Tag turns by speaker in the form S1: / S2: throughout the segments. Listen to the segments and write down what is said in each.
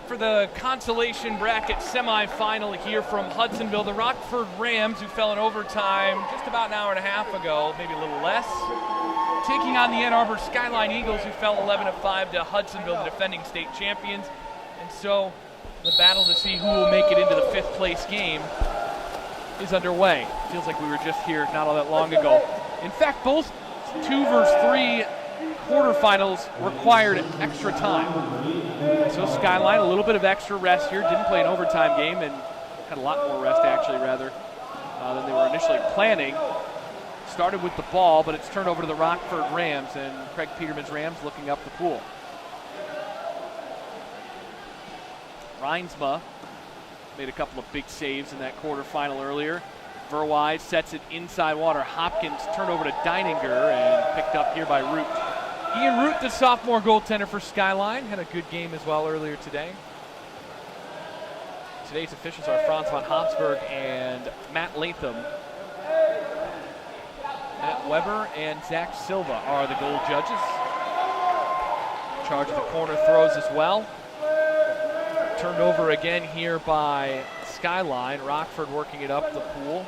S1: for the Consolation Bracket Semi-Final here from Hudsonville. The Rockford Rams, who fell in overtime just about an hour and a half ago, maybe a little less, taking on the Ann Arbor Skyline Eagles, who fell 11-5 to Hudsonville, the defending state champions. And so the battle to see who will make it into the fifth place game is underway. Feels like we were just here not all that long ago. In fact, both 2 versus 3 quarterfinals required extra time. So Skyline, a little bit of extra rest here, didn't play an overtime game and had a lot more rest actually rather than they were initially planning. Started with the ball, but it's turned over to the Rockford Rams, and Craig Peterman's Rams looking up the pool. Reinsma made a couple of big saves in that quarterfinal earlier. Verwise sets it inside water. Hopkins turned over to Deininger and picked up here by Root. Ian Root, the sophomore goaltender for Skyline, had a good game as well earlier today. Today's officials are Franz von Habsburg and Matt Latham. Matt Weber and Zach Silva are the goal judges. In charge of the corner throws as well. Turned over again here by Skyline. Rockford working it up the pool.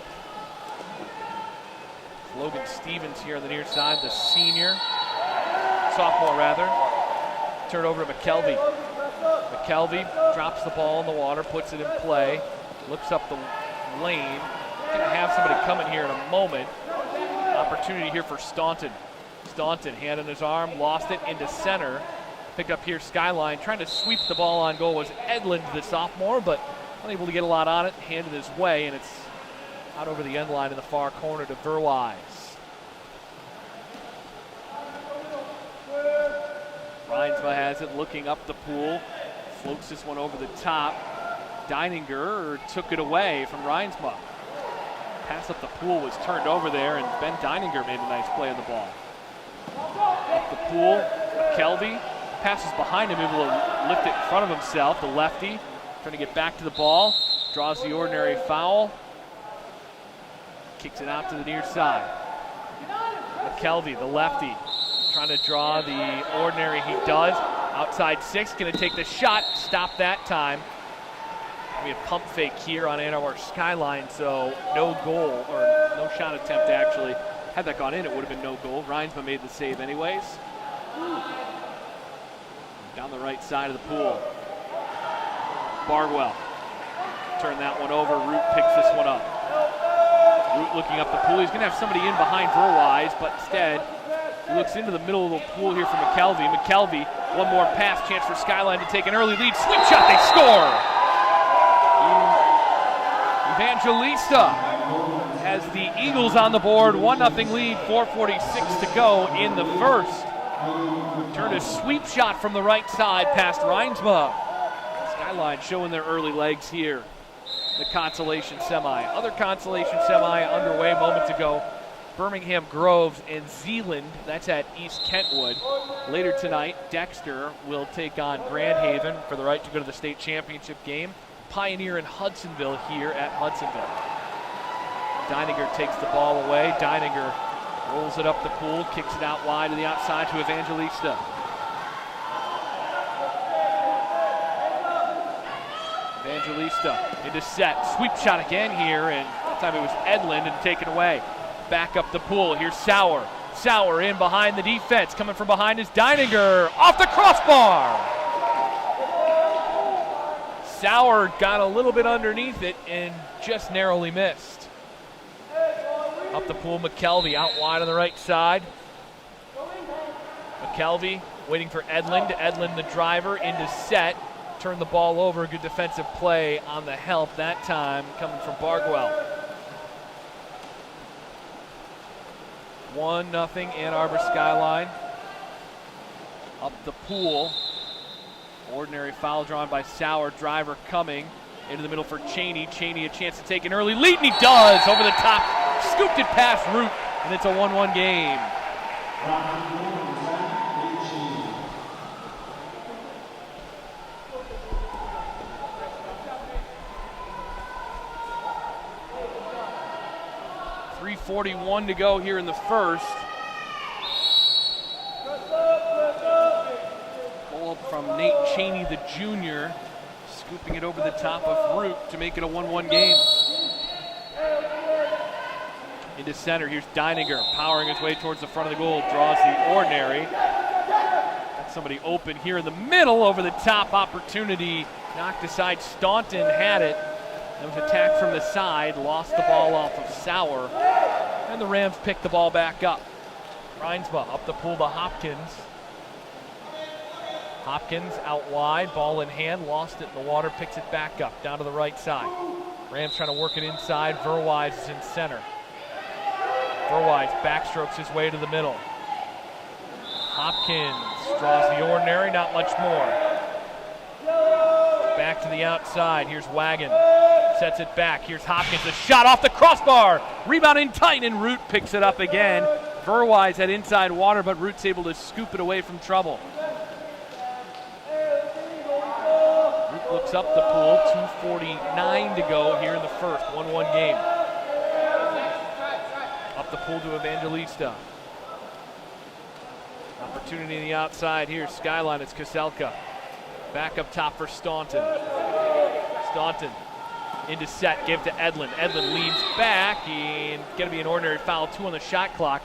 S1: Logan Stevens here on the near side, the sophomore rather. Turned over to McKelvey. McKelvey drops the ball in the water, puts it in play, looks up the lane. Gonna have somebody coming here in a moment. Opportunity here for Staunton. Staunton, hand on his arm, lost it into center. Picked up here Skyline, trying to sweep the ball on goal was Edlund, the sophomore, but unable to get a lot on it, handed his way, and it's out over the end line in the far corner to Verwise. Reinsma has it, looking up the pool, floats this one over the top. Deininger took it away from Reinsma. Pass up the pool was turned over there, and Ben Deininger made a nice play on the ball. Up the pool, McKelvey passes behind him, able to lift it in front of himself. The lefty trying to get back to the ball, draws the ordinary foul, kicks it out to the near side. McKelvey, the lefty, trying to draw the ordinary, he does. Outside 6, gonna take the shot, stop that time. We have pump fake here on Ann Arbor Skyline, so no goal, or no shot attempt actually. Had that gone in, it would have been no goal. Reinsma made the save anyways. Down the right side of the pool. Bargwell, turn that one over, Root picks this one up. Root looking up the pool, he's gonna have somebody in behind Verwise, but instead, he looks into the middle of the pool here for McKelvey. McKelvey, one more pass, chance for Skyline to take an early lead. Sweep shot, they score! Evangelista has the Eagles on the board, 1-0 lead, 4:46 to go in the first. Turned a sweep shot from the right side past Reinsma. Skyline showing their early legs here. The Consolation Semi. Other Consolation Semi underway moments ago. Birmingham Groves and Zeeland, that's at East Kentwood. Later tonight, Dexter will take on Grand Haven for the right to go to the state championship game. Pioneer and Hudsonville here at Hudsonville. Deininger takes the ball away. Deininger rolls it up the pool, kicks it out wide to the outside to Evangelista. Evangelista into set, sweep shot again here, and that time it was Edlund and taken away. Back up the pool, here's Sauer. Sauer in behind the defense, coming from behind is Deininger, off the crossbar! Sauer got a little bit underneath it and just narrowly missed. Up the pool, McKelvey out wide on the right side. McKelvey waiting for Edlund. Edlund, the driver, into set. Turn the ball over. Good defensive play on the help that time coming from Bargwell. 1-0 Ann Arbor Skyline. Up the pool. Ordinary foul drawn by Sauer. Driver coming into the middle for Cheney. Cheney a chance to take an early lead, and he does over the top. Scooped it past Root, and it's a 1-1 game. .341 to go here in the first. Goal from Nate Cheney, the junior. scooping it over the top of Root to make it a 1-1 game. Into center, here's Deininger powering his way towards the front of the goal, draws the ordinary. Got somebody open here in the middle, over the top opportunity, knocked aside. Staunton had it. It was attacked from the side, lost the ball off of Sauer, and the Rams picked the ball back up. Reinsma up the pool to Hopkins. Hopkins out wide, ball in hand, lost it in the water, picks it back up, down to the right side. Rams trying to work it inside, Verwise is in center. Verwise backstrokes his way to the middle. Hopkins draws the ordinary, not much more. Back to the outside, here's Wagon. Sets it back, here's Hopkins, a shot off the crossbar. Rebound in tight, and Root picks it up again. Verwise had inside water, but Root's able to scoop it away from trouble. Root looks up the pool, 2:49 to go here in the first, 1-1 game. Up the pool to Evangelista. Opportunity on the outside here, Skyline, it's Kaselka. Back up top for Staunton. Staunton into set, give to Edlin. Edlin leads back, and gonna be an ordinary foul, 2 on the shot clock.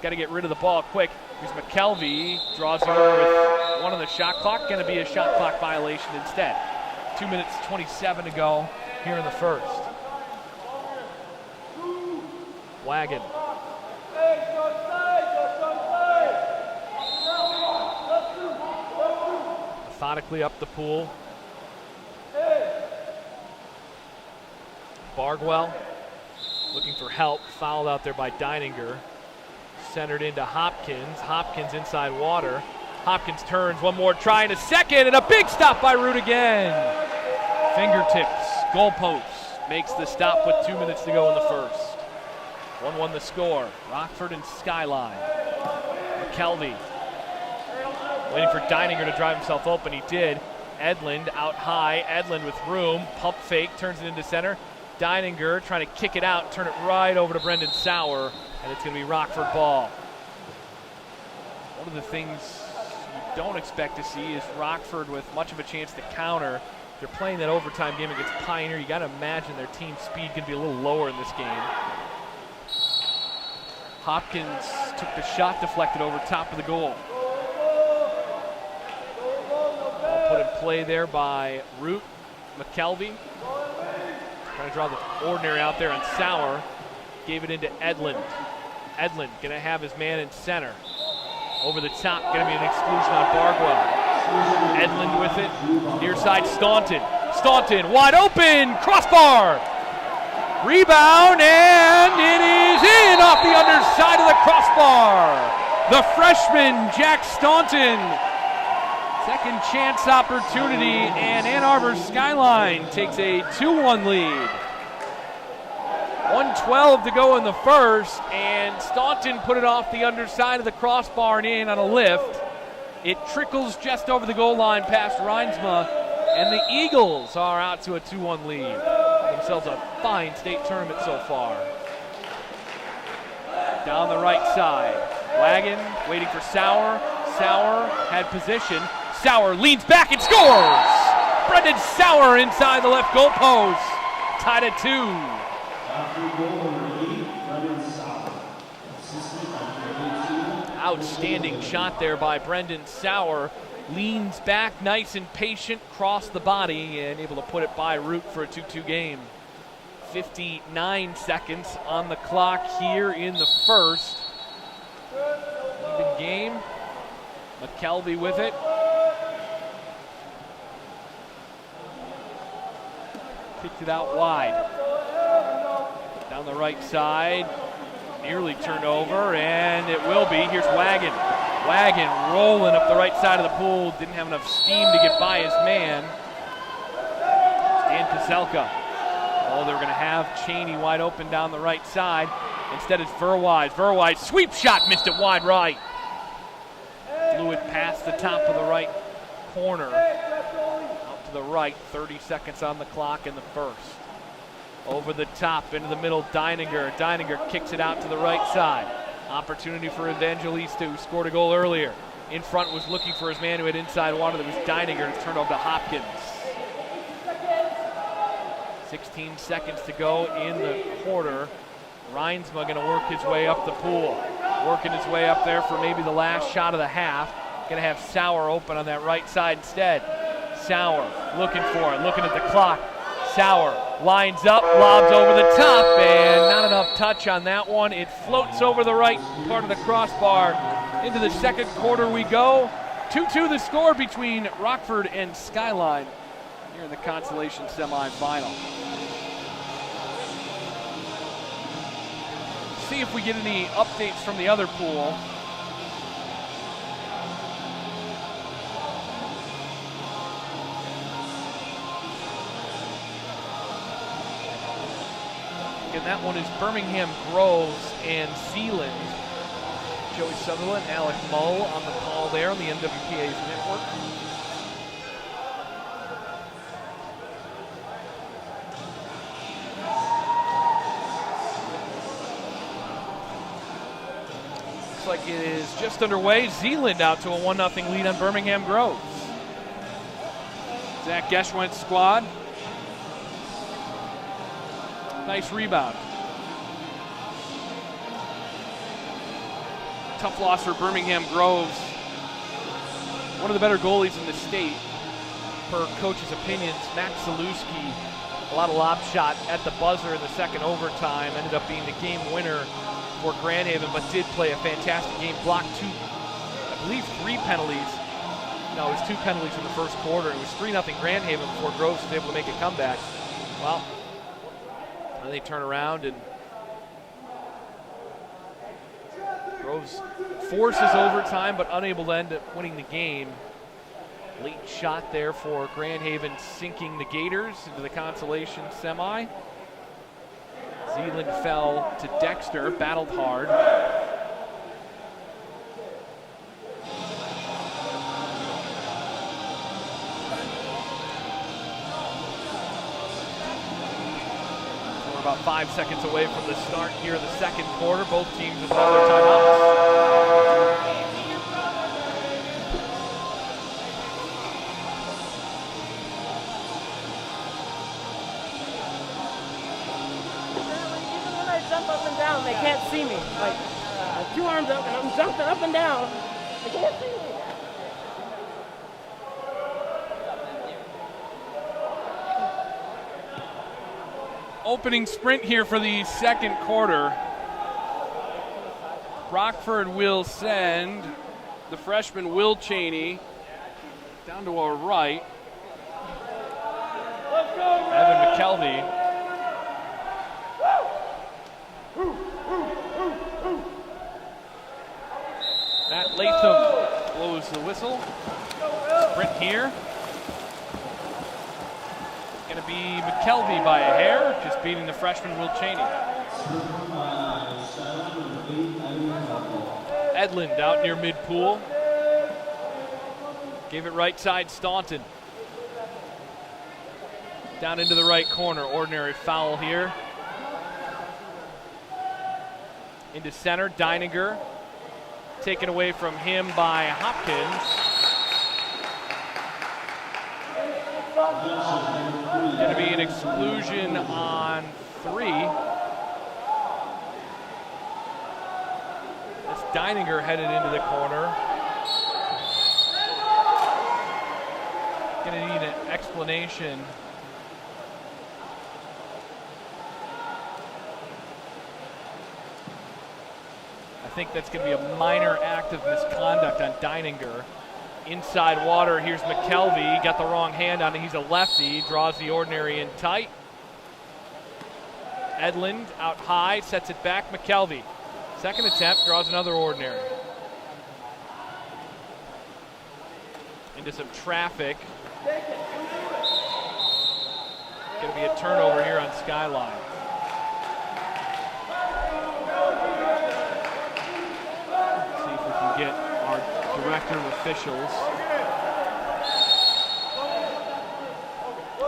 S1: Got to get rid of the ball quick. Here's McKelvey, draws it over with 1 on the shot clock. Going to be a shot clock violation instead. 2 minutes 27 to go here in the first. Wagon. Methodically up the pool. Bargwell looking for help, fouled out there by Deininger. Centered into Hopkins. Hopkins inside water. Hopkins turns, one more try in a second, and a big stop by Root again. Fingertips, goalpost, makes the stop with 2 minutes to go in the first. 1-1 the score. Rockford and Skyline. McKelvey waiting for Deininger to drive himself open. He did. Edlund out high. Edlund with room. Pump fake, turns it into center. Deininger trying to kick it out, turn it right over to Brendan Sauer, and it's going to be Rockford ball. One of the things you don't expect to see is Rockford with much of a chance to counter. They're playing that overtime game against Pioneer. You got to imagine their team speed can be a little lower in this game. Hopkins took the shot deflected over top of the goal. Ball put in play there by Root. McKelvey trying to draw the ordinary out there on Sauer. Gave it into Edlund. Edlund going to have his man in center. Over the top, going to be an exclusion on Bargwell. Edlund with it. Near side, Staunton. Staunton wide open. Crossbar. Rebound, and it is in off the underside of the crossbar. The freshman, Jack Staunton. Second chance opportunity, and Ann Arbor Skyline takes a 2-1 lead. 1:12 to go in the first, and Staunton put it off the underside of the crossbar and in on a lift. It trickles just over the goal line past Reinsma, and the Eagles are out to a 2-1 lead. Themselves a fine state tournament so far. Down the right side, Wagon waiting for Sauer. Sauer had position. Sauer leans back and scores! Brendan Sauer inside the left goal post. Tied at 2. Outstanding shot there by Brendan Sauer. Leans back, nice and patient, crossed the body, and able to put it by Root for a 2-2 game. 59 seconds on the clock here in the first. Even game. McKelvey with it. Kicked it out wide. Down the right side. Nearly turned over, and it will be. Here's Wagon. Wagon rolling up the right side of the pool. Didn't have enough steam to get by his man. Stan Kaselka. Oh, they were going to have Cheney wide open down the right side. Instead, it's Verwise. Verwise, sweep shot, missed it wide right. Blew it past the top of the right corner. Out to the right, 30 seconds on the clock in the first. Over the top, into the middle, Deininger. Deininger kicks it out to the right side. Opportunity for Evangelista, who scored a goal earlier. In front was looking for his man who had inside water. That was Deininger. It's turned over to Hopkins. 16 seconds to go in the quarter. Reinsma going to work his way up the pool. Working his way up there for maybe the last shot of the half. Going to have Sauer open on that right side instead. Sauer looking for it, looking at the clock. Sauer lines up, lobs over the top, and not enough touch on that one. It floats over the right part of the crossbar. Into the second quarter we go. 2-2 the score between Rockford and Skyline here in the Consolation Semi-Final. See if we get any updates from the other pool. And that one is Birmingham Groves and Zeeland. Joey Sutherland, Alec Mull on the call there on the MWPA's network. Looks like it is just underway. Zeeland out to a 1-0 lead on Birmingham Groves. Zach Geschwindt's squad. Nice rebound. Tough loss for Birmingham Groves. One of the better goalies in the state, per coach's opinions. Max Zalewski, a lot of lob shot at the buzzer in the second overtime. Ended up being the game winner for Grand Haven, but did play a fantastic game. Blocked two, I believe 3 penalties. No, it was 2 penalties in the first quarter. It was 3-0 Grand Haven before Groves was able to make a comeback. Well, and they turn around and Groves forces overtime, but unable to end up winning the game. Late shot there for Grand Haven, sinking the Gators into the Consolation Semi. Zeeland fell to Dexter, battled hard. About 5 seconds away from the start here of the second quarter. Both teams with all their timeouts.
S2: Even when I jump up and down, they can't see me. Like, 2 arms up and I'm jumping up and down. They can't see me.
S1: Opening sprint here for the second quarter. Rockford will send the freshman Will Cheney down to our right. Evan McKelvey. Matt Latham blows the whistle. Sprint here. Going to be McKelvey by a hair, just beating the freshman Will Cheney. Edlund out near mid-pool. Gave it right side, Staunton. Down into the right corner, ordinary foul here. Into center, Deininger. Taken away from him by Hopkins. Going to be an exclusion on 3. That's Deininger headed into the corner. Going to need an explanation. I think that's going to be a minor act of misconduct on Deininger. Inside water, here's McKelvey. Got the wrong hand on it. He's a lefty. Draws the ordinary in tight. Edlund out high, sets it back. McKelvey. Second attempt, draws another ordinary. Into some traffic. Going to be a turnover here on Skyline. Let's see if we can get our director of officials.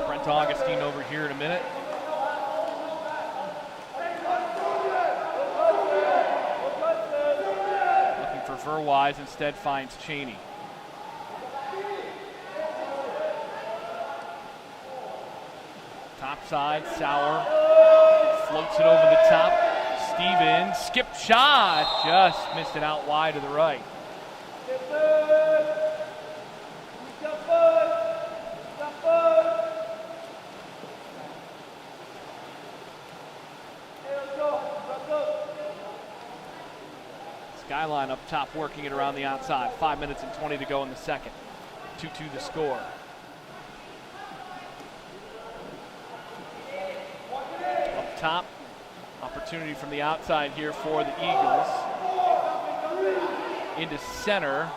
S1: Brent Augustine over here in a minute. Looking for Verwise, instead finds Cheney. Top side. Sauer floats it over the top. Stevens, skip shot, just missed it out wide to the right. Skyline up top working it around the outside. 5 minutes and 20 to go in the second. 2-2 the score. Up top, opportunity from the outside here for the Eagles. Into center,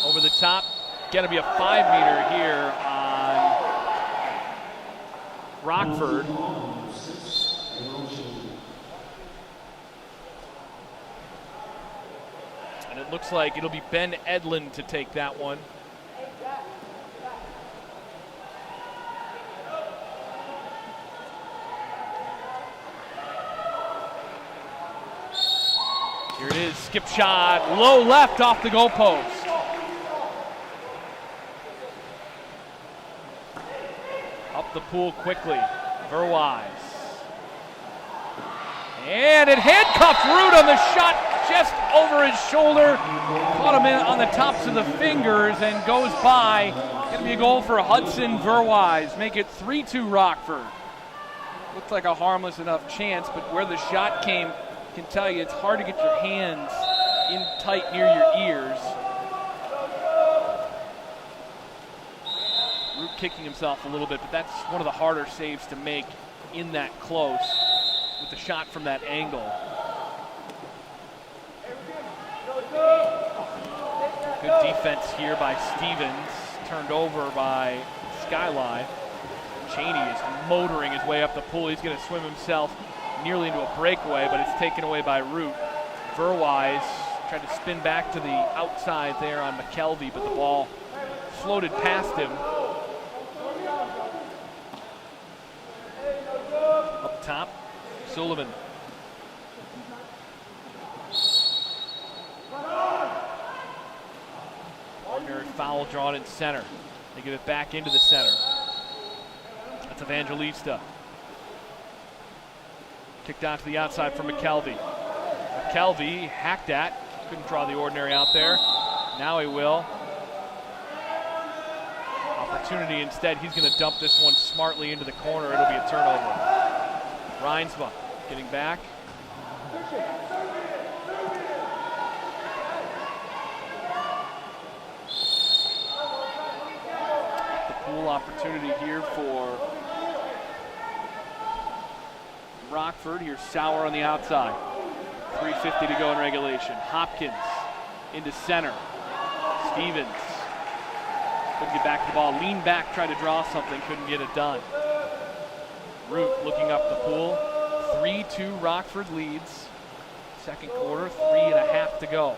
S1: over the top. Gonna be a 5-meter here on Rockford. And it looks like it'll be Ben Edlin to take that one. Here it is, skip shot, low left off the goalpost. Up the pool quickly, Verwise. And it handcuffed Root on the shot just over his shoulder. Caught him in on the tops of the fingers and goes by. Gonna be a goal for Hudson Verwise. Make it 3-2 Rockford. Looked like a harmless enough chance, but where the shot came, I can tell you it's hard to get your hands in tight near your ears. Root kicking himself a little bit, but that's one of the harder saves to make in that close with the shot from that angle. Good defense here by Stevens, turned over by Skyline. Cheney is motoring his way up the pool. He's going to swim himself nearly into a breakaway, but it's taken away by Root. Verwise tried to spin back to the outside there on McKelvey, but the ball floated past him. Up top, Sullivan. Ordinary foul drawn in center. They give it back into the center. That's Evangelista. Kicked out to the outside for McKelvey. McKelvey hacked at. Couldn't draw the ordinary out there. Now he will. Opportunity instead. He's going to dump this one smartly into the corner. It'll be a turnover. Reinsma getting back. The pool opportunity here for Rockford. Here's Sauer on the outside. 3:50 to go in regulation. Hopkins into center. Stevens couldn't get back to the ball. Leaned back, tried to draw something, couldn't get it done. Root looking up the pool. 3-2 Rockford leads. Second quarter, 3.5 to go.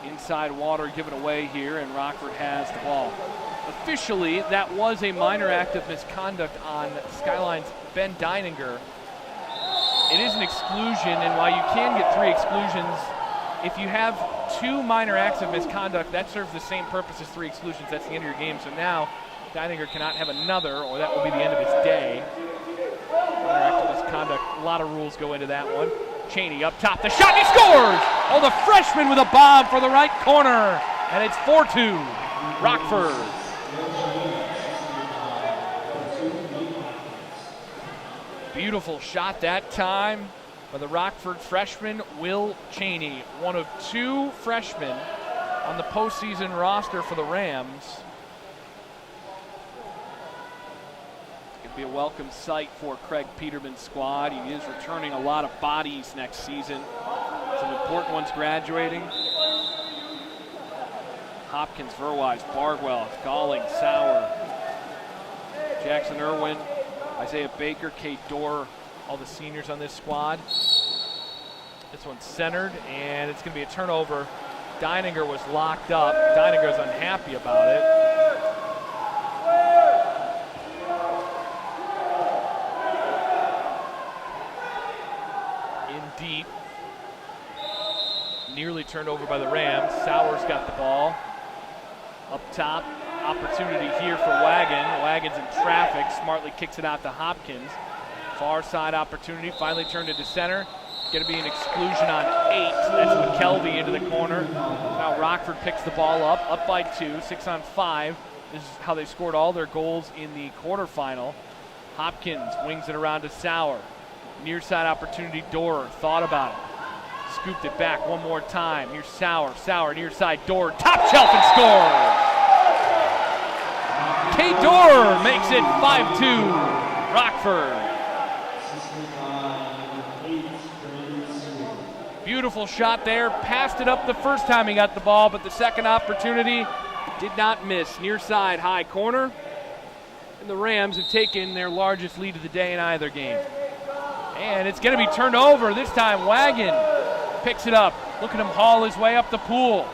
S1: Inside water given away here, and Rockford has the ball. Officially, that was a minor act of misconduct on Skyline's Ben Deininger. It is an exclusion, and while you can get 3 exclusions, if you have 2 minor acts of misconduct, that serves the same purpose as 3 exclusions. That's the end of your game. So now Deininger cannot have another, or that will be the end of his day. Minor act of misconduct, a lot of rules go into that one. Cheney up top, the shot, and he scores! Oh, the freshman with a bomb for the right corner, and it's 4-2, Rockford. Beautiful shot that time by the Rockford freshman, Will Cheney, one of 2 freshmen on the postseason roster for the Rams. It'll be a welcome sight for Craig Peterman's squad. He is returning a lot of bodies next season. Some important ones graduating. Hopkins, Verwise, Bardwell, Galling, Sauer, Jackson Irwin, Isaiah Baker, Kate Dorr, all the seniors on this squad. This one's centered, and it's going to be a turnover. Deininger was locked up. Deininger's unhappy about it. In deep. Nearly turned over by the Rams. Sauer's got the ball. Up top, opportunity here for Wagon. Wagon's in traffic, smartly kicks it out to Hopkins. Far side opportunity, finally turned into center. Going to be an exclusion on 8. That's McKelvey into the corner. Now Rockford picks the ball up by 2, 6 on 5. This is how they scored all their goals in the quarterfinal. Hopkins wings it around to Sauer. Near side opportunity, Dorer thought about it. Scooped it back one more time. Here's Sauer. Sauer near side, Dorer, top shelf and scores! Kate Dorer makes it 5-2, Rockford. Beautiful shot there, passed it up the first time he got the ball, but the second opportunity did not miss. Near side, high corner. And the Rams have taken their largest lead of the day in either game. And it's going to be turned over. This time, Wagon picks it up. Look at him haul his way up the pool.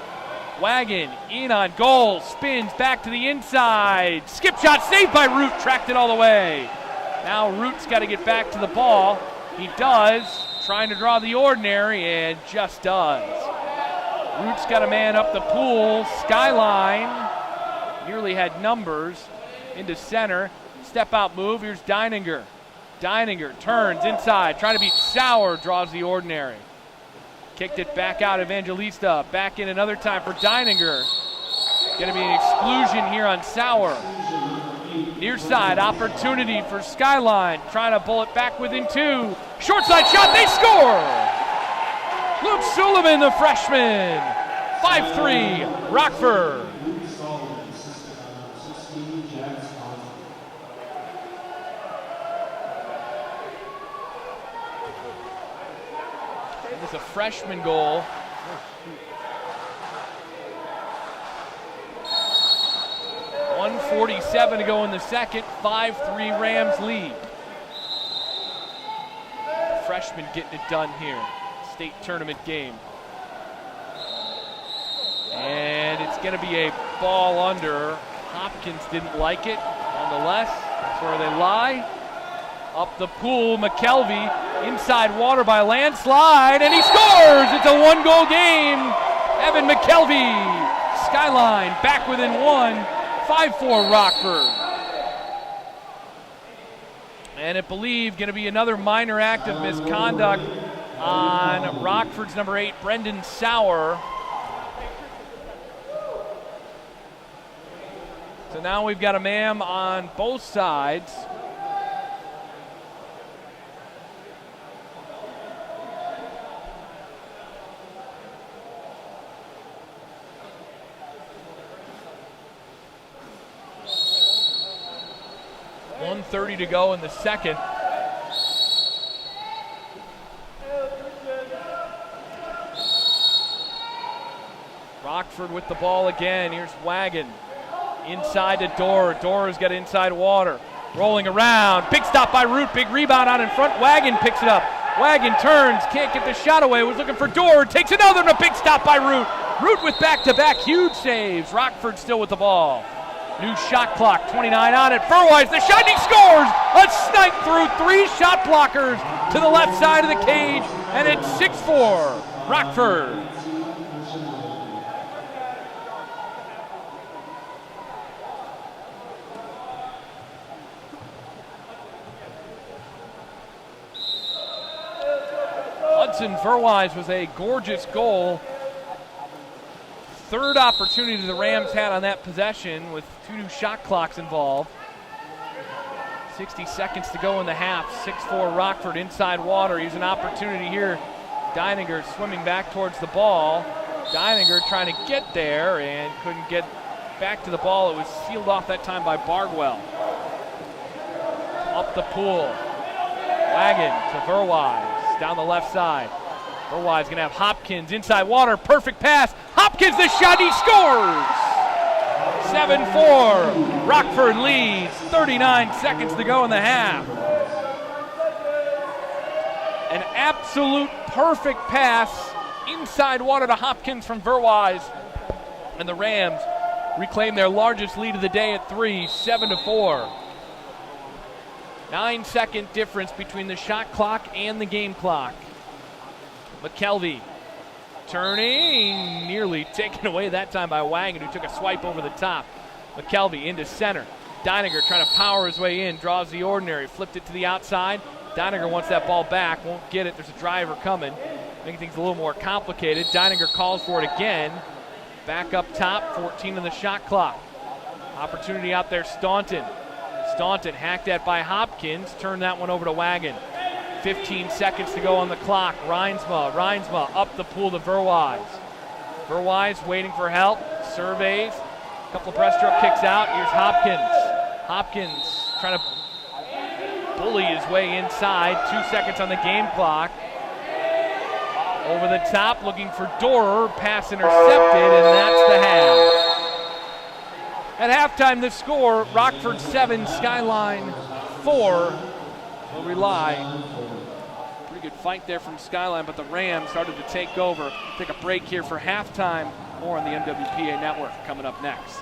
S1: Wagon in on goal, spins back to the inside. Skip shot saved by Root, tracked it all the way. Now Root's got to get back to the ball. He does. Trying to draw the ordinary, and just does. Root's got a man up the pool. Skyline nearly had numbers into center. Step out move. Here's Deininger. Deininger turns inside, trying to beat Sauer, draws the ordinary. Kicked it back out, Evangelista. Back in another time for Deininger. Going to be an exclusion here on Sauer. Near side, opportunity for Skyline. Trying to pull it back within 2. Short side shot, they score! Luke Sullivan, the freshman. 5-3, Rockford. It was a freshman goal. .147 to go in the second. 5-3 Rams lead. The freshman getting it done here. State tournament game. And it's going to be a ball under. Hopkins didn't like it. Nonetheless, that's where they lie. Up the pool, McKelvey inside water by landslide, and he scores! It's a 1-goal game. Evan McKelvey, Skyline back within 1. 5-4 Rockford. And I believe going to be another minor act of misconduct on Rockford's number 8, Brendan Sauer. So now we've got a man on both sides. .130 to go in the second. Rockford with the ball again. Here's Wagon. Inside to Dorer. Dorer's got inside water. Rolling around. Big stop by Root. Big rebound out in front. Wagon picks it up. Wagon turns. Can't get the shot away. Was looking for Dorer. Takes another and a big stop by Root. Root with back-to-back huge saves. Rockford still with the ball. New shot clock, 29 on it. Furwise, the shot, he scores! A snipe through 3 shot blockers to the left side of the cage, and it's 6-4, Rockford. Hudson Furwise was a gorgeous goal. Third opportunity the Rams had on that possession with 2 new shot clocks involved. 60 seconds to go in the half. 6-4 Rockford inside water. Here's an opportunity here. Deininger swimming back towards the ball. Deininger trying to get there and couldn't get back to the ball. It was sealed off that time by Bardwell. Up the pool. Wagon to Furwise down the left side. Furwise going to have Hopkins inside water. Perfect pass. Hopkins the shot. He scores. 7-4. Rockford leads. 39 seconds to go in the half. An absolute perfect pass inside water to Hopkins from Furwise. And the Rams reclaim their largest lead of the day at 3, 7-4. 9-second difference between the shot clock and the game clock. McKelvey Turning, nearly taken away that time by Wagon, who took a swipe over the top. McKelvey into center. Deininger trying to power his way in, draws the ordinary, flipped it to the outside. Deininger wants that ball back, won't get it. There's a driver coming, making things a little more complicated. Deininger calls for it again. Back up top, 14 on the shot clock. Opportunity out there, Staunton. Staunton hacked at by Hopkins, turned that one over to Wagon. 15 seconds to go on the clock. Reinsma up the pool to Verwise. Verwise waiting for help, surveys. A couple of breaststroke kicks out. Here's Hopkins. Hopkins trying to bully his way inside. 2 seconds on the game clock. Over the top, looking for Dorer. Pass intercepted, and that's the half. At halftime, the score, Rockford 7, Skyline 4. Will rely. Pretty good fight there from Skyline, but the Rams started to take over. Take a break here for halftime. More on the MWPA network coming up next.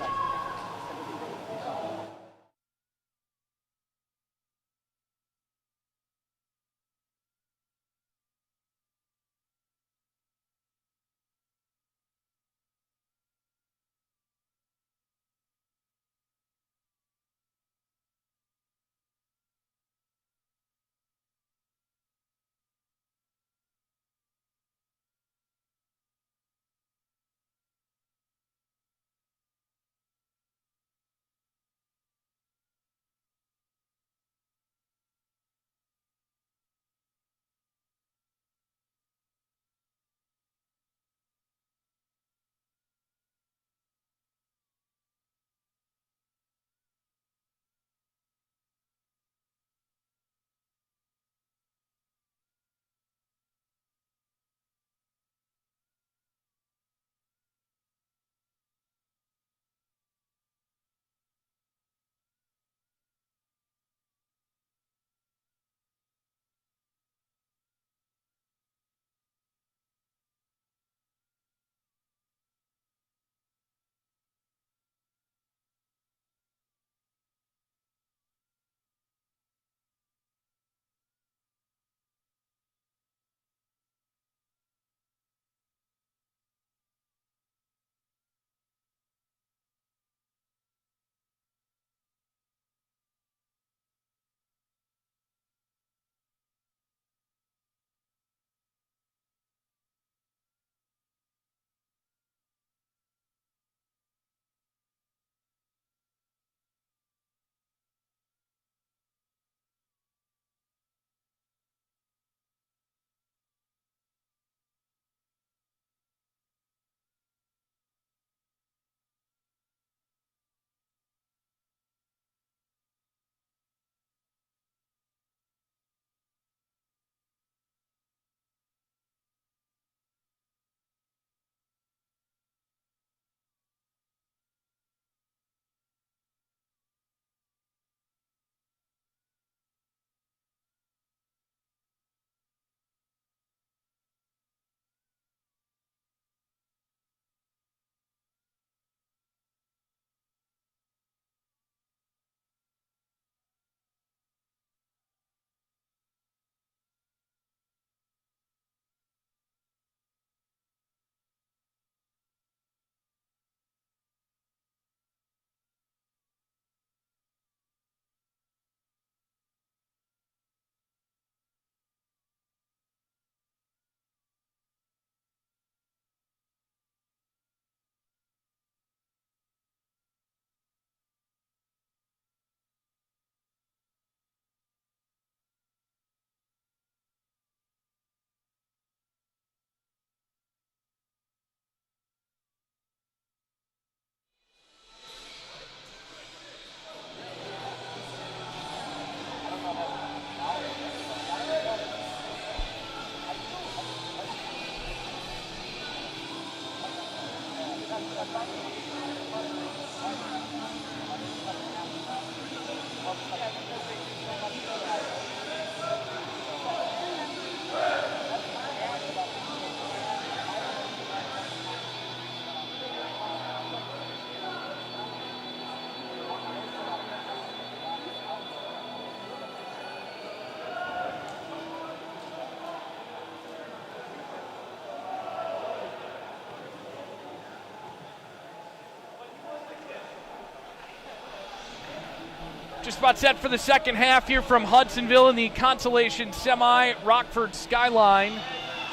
S1: Just about set for the second half here from Hudsonville in the Consolation Semi. Rockford Skyline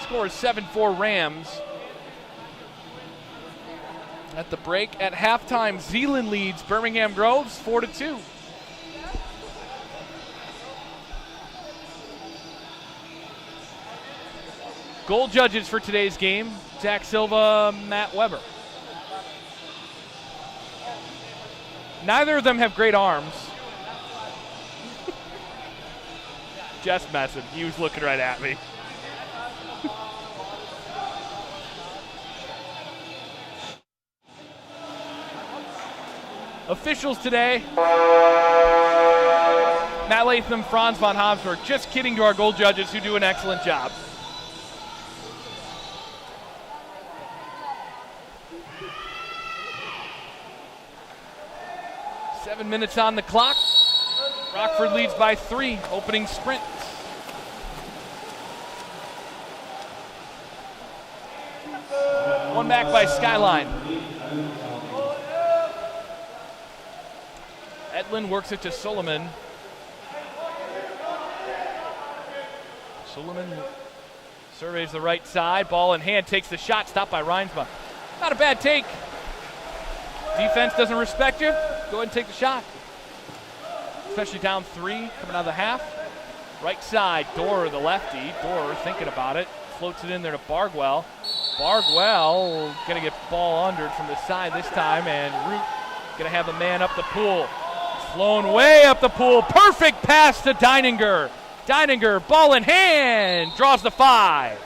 S1: scores 7-4 Rams. At the break, at halftime, Zeeland leads Birmingham Groves 4-2. Goal judges for today's game, Zach Silva, Matt Weber. Neither of them have great arms. Just messing. He was looking right at me. Officials today. Matt Latham, Franz von Habsburg. Just kidding to our goal judges who do an excellent job. Seven minutes on the clock. Rockford leads by 3, opening sprint. One back by Skyline. Edlin works it to Suleiman. Suleiman surveys the right side. Ball in hand, takes the shot, stopped by Reinsma. Not a bad take. Defense doesn't respect you. Go ahead and take the shot. Especially down 3, coming out of the half. Right side, Dorr, the lefty. Dorr thinking about it. Floats it in there to Bargwell. Bargwell going to get ball under from the side this time, and Root going to have a man up the pool. Flown way up the pool. Perfect pass to Deininger. Deininger, ball in hand, draws the 5.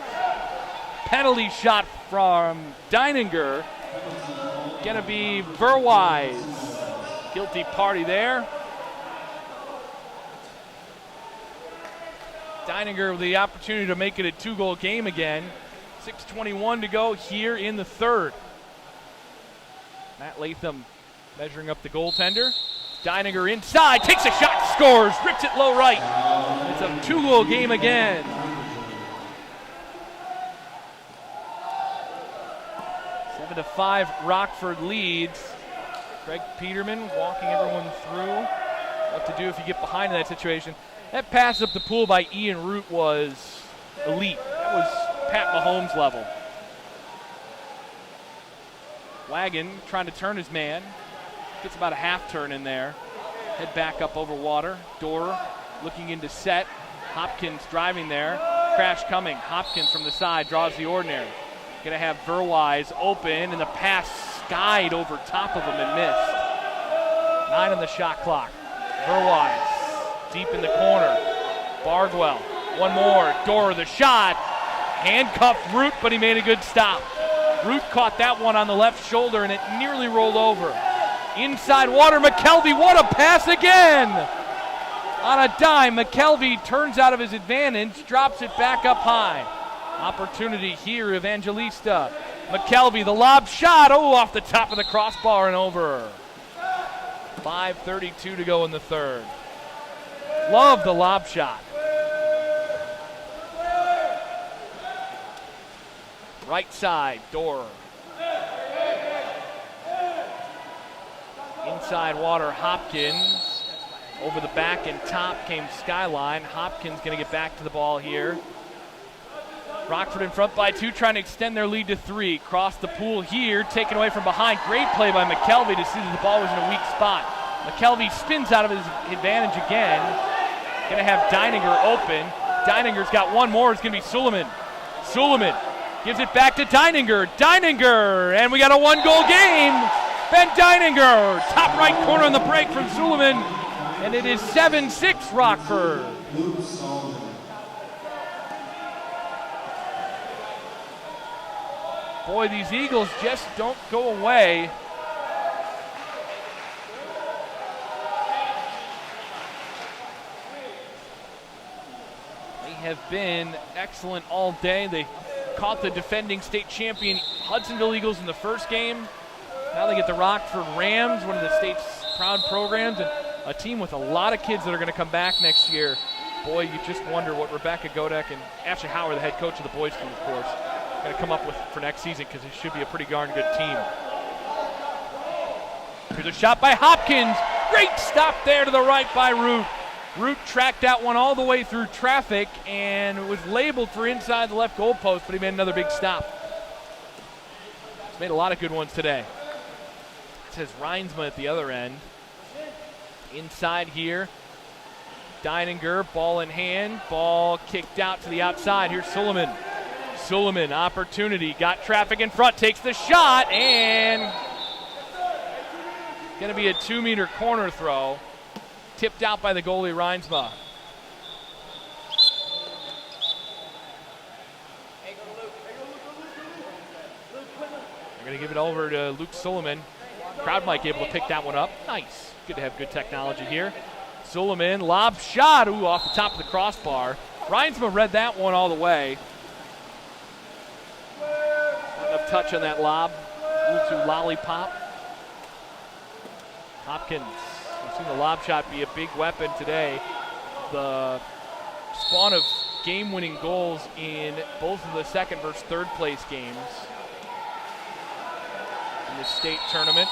S1: Penalty shot from Deininger. Going to be Verwise. Guilty party there. Deininger with the opportunity to make it a 2-goal game again. 6:21 to go here in the third. Matt Latham measuring up the goaltender. Deininger inside, takes a shot, scores, rips it low right. It's a 2-goal game again. 7-5, Rockford leads. Greg Peterman walking everyone through what to do if you get behind in that situation. That pass up the pool by Ian Root was elite. That was Pat Mahomes level. Wagon trying to turn his man. Gets about a half turn in there. Head back up over water. Dorr looking into set. Hopkins driving there. Crash coming. Hopkins from the side draws the ordinary. Going to have Verwise open, and the pass skied over top of him and missed. 9 on the shot clock. Verwise deep in the corner. Bargwell, one more. Dorr, the shot. Handcuffed Root, but he made a good stop. Root caught that one on the left shoulder, and it nearly rolled over. Inside water, McKelvey, what a pass again! On a dime, McKelvey turns out of his advantage, drops it back up high. Opportunity here, Evangelista. McKelvey, the lob shot, off the top of the crossbar and over. 5:32 to go in the third. Love the lob shot. Right side, Dorr. Inside water, Hopkins. Over the back and top came Skyline. Hopkins going to get back to the ball here. Rockford in front by 2, trying to extend their lead to 3. Cross the pool here, taken away from behind. Great play by McKelvey to see that the ball was in a weak spot. McKelvey spins out of his advantage again. Going to have Deininger open. Deininger's got one more. It's going to be Suleiman. Suleiman gives it back to Deininger. Deininger, and we got a 1-goal game. Ben Deininger, top right corner on the break from Suleiman, and it is 7-6 Rockford. Boy, these Eagles just don't go away. They have been excellent all day. They caught the defending state champion Hudsonville Eagles in the first game. Now they get the Rockford Rams, one of the state's proud programs, and a team with a lot of kids that are going to come back next year. Boy, you just wonder what Rebecca Godek and Ashley Howard, the head coach of the boys team, of course, going to come up with for next season, because it should be a pretty darn good team. Here's a shot by Hopkins. Great stop there to the right by Root. Root tracked that one all the way through traffic and was labeled for inside the left goalpost, but he made another big stop. He's made a lot of good ones today. It says Reinsma at the other end. Inside here, Deininger, ball in hand, ball kicked out to the outside. Here's Suleiman. Suleiman, opportunity, got traffic in front, takes the shot, and going to be a 2-meter corner throw. Tipped out by the goalie, Reinsma. They're going to give it over to Luke Suleiman. Crowd might be able to pick that one up. Nice. Good to have good technology here. Suleiman, lob shot. Ooh, off the top of the crossbar. Reinsma read that one all the way. Not enough touch on that lob. A little too lollipop. Hopkins. We've seen the lob shot be a big weapon today. The spawn of game-winning goals in both of the second versus third place games in the state tournament.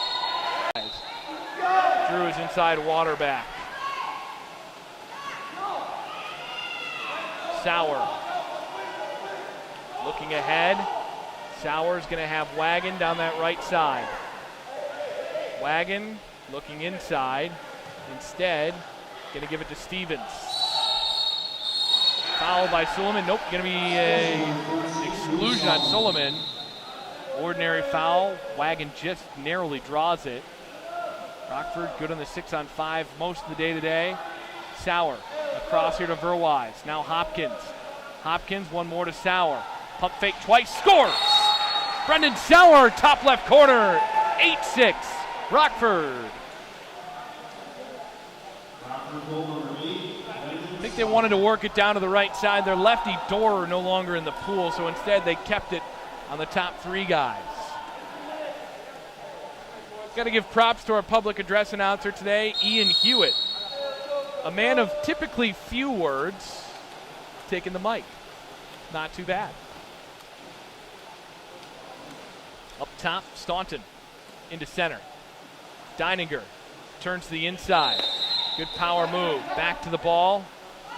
S1: Drew his inside water back. Sauer looking ahead. Sauer's going to have Wagon down that right side. Wagon looking inside. Instead, going to give it to Stevens. Foul by Suleiman. Nope, going to be an exclusion on Suleiman. Ordinary foul. Wagon just narrowly draws it. Rockford good on the 6-on-5 most of the day today. Sauer across here to Verwise. Now Hopkins. Hopkins, one more to Sauer. Pump fake twice, scores! Brendan Sauer, top left corner. 8-6, Rockford. I think they wanted to work it down to the right side. Their lefty Door no longer in the pool, so instead they kept it on the top three guys. Got to give props to our public address announcer today, Ian Hewitt. A man of typically few words, taking the mic. Not too bad. Up top, Staunton into center. Deininger turns to the inside. Good power move. Back to the ball.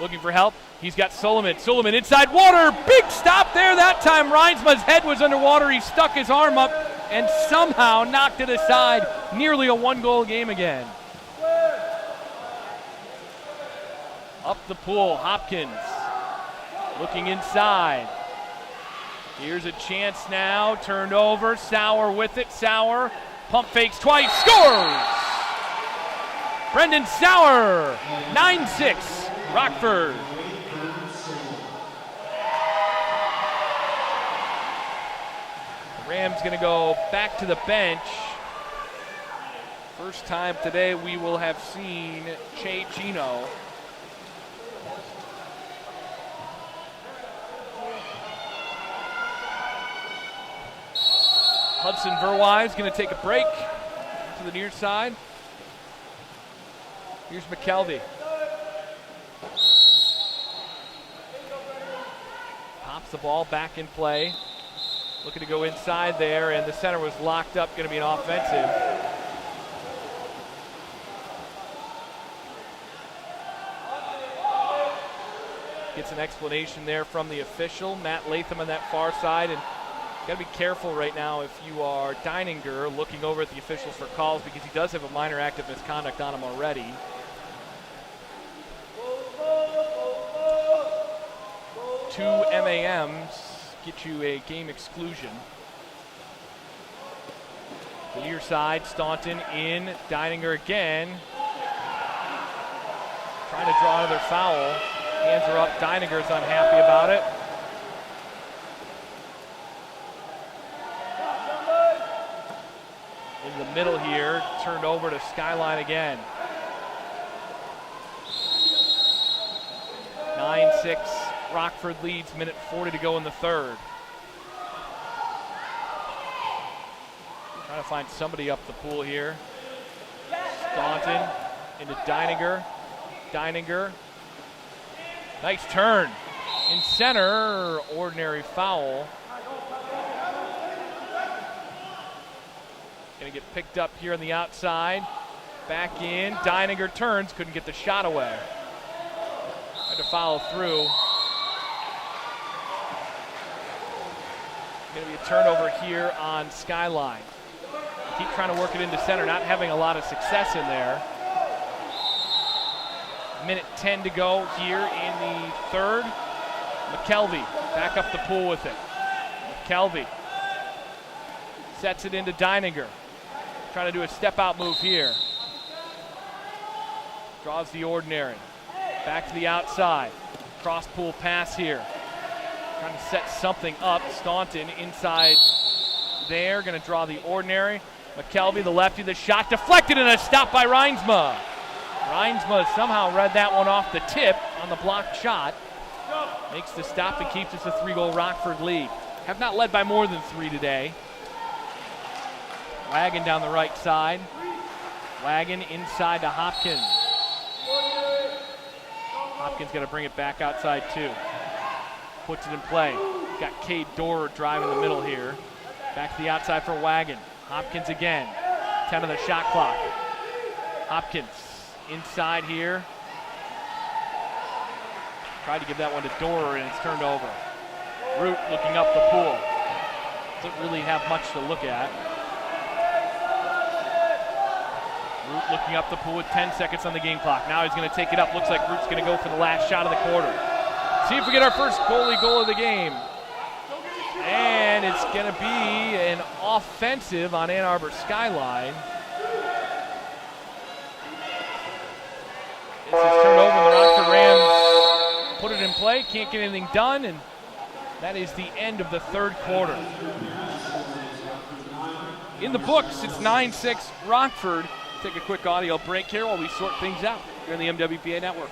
S1: Looking for help. He's got Suleiman. Suleiman inside water. Big stop there that time. Reinsma's head was underwater. He stuck his arm up and somehow knocked it aside. Nearly a one-goal game again. Up the pool, Hopkins looking inside. Here's a chance now, turned over, Sauer with it, Sauer, pump fakes twice, scores! Brendan Sauer, 9-6, Rockford. The Rams gonna go back to the bench. First time today we will have seen Che Chino. Hudson Verwise going to take a break to the near side. Here's McKelvey. Pops the ball back in play. Looking to go inside there, and the center was locked up, going to be an offensive. Gets an explanation there from the official, Matt Latham on that far side, and got to be careful right now if you are Deininger looking over at the officials for calls, because he does have a minor act of misconduct on him already. Two MAMs get you a game exclusion. The near side, Staunton in, Deininger again. Trying to draw another foul. Hands are up, Deininger's unhappy about it. In the middle here, turned over to Skyline again. 9-6, Rockford leads, minute 40 to go in the third. Trying to find somebody up the pool here. Staunton into Deininger. Deininger, nice turn. In center, ordinary foul. Going to get picked up here on the outside. Back in, Deininger turns, couldn't get the shot away. Had to follow through. Going to be a turnover here on Skyline. Keep trying to work it into center, not having a lot of success in there. Minute 10 to go here in the third. McKelvey back up the pool with it. McKelvey sets it into Deininger. Trying to do a step-out move here. Draws the ordinary. Back to the outside. Cross-pool pass here. Trying to set something up. Staunton inside there. Going to draw the ordinary. McKelvey, the lefty, the shot deflected and a stop by Reinsma. Reinsma somehow read that one off the tip on the blocked shot. Makes the stop and keeps us a 3-goal Rockford lead. Have not led by more than 3 today. Wagon down the right side. Wagon inside to Hopkins. Hopkins got to bring it back outside too. Puts it in play. Got Cade Dorr driving the middle here. Back to the outside for Wagon. Hopkins again. 10 on the shot clock. Hopkins inside here. Tried to give that one to Dorr and it's turned over. Root looking up the pool. Doesn't really have much to look at. Root looking up the pool with 10 seconds on the game clock. Now he's going to take it up. Looks like Root's going to go for the last shot of the quarter. See if we get our first goalie goal of the game. And it's going to be an offensive on Ann Arbor Skyline. This is turned over and the Rockford Rams put it in play. Can't get anything done, and that is the end of the third quarter. In the books, it's 9-6 Rockford. Take a quick audio break here while we sort things out here on the MWPA Network.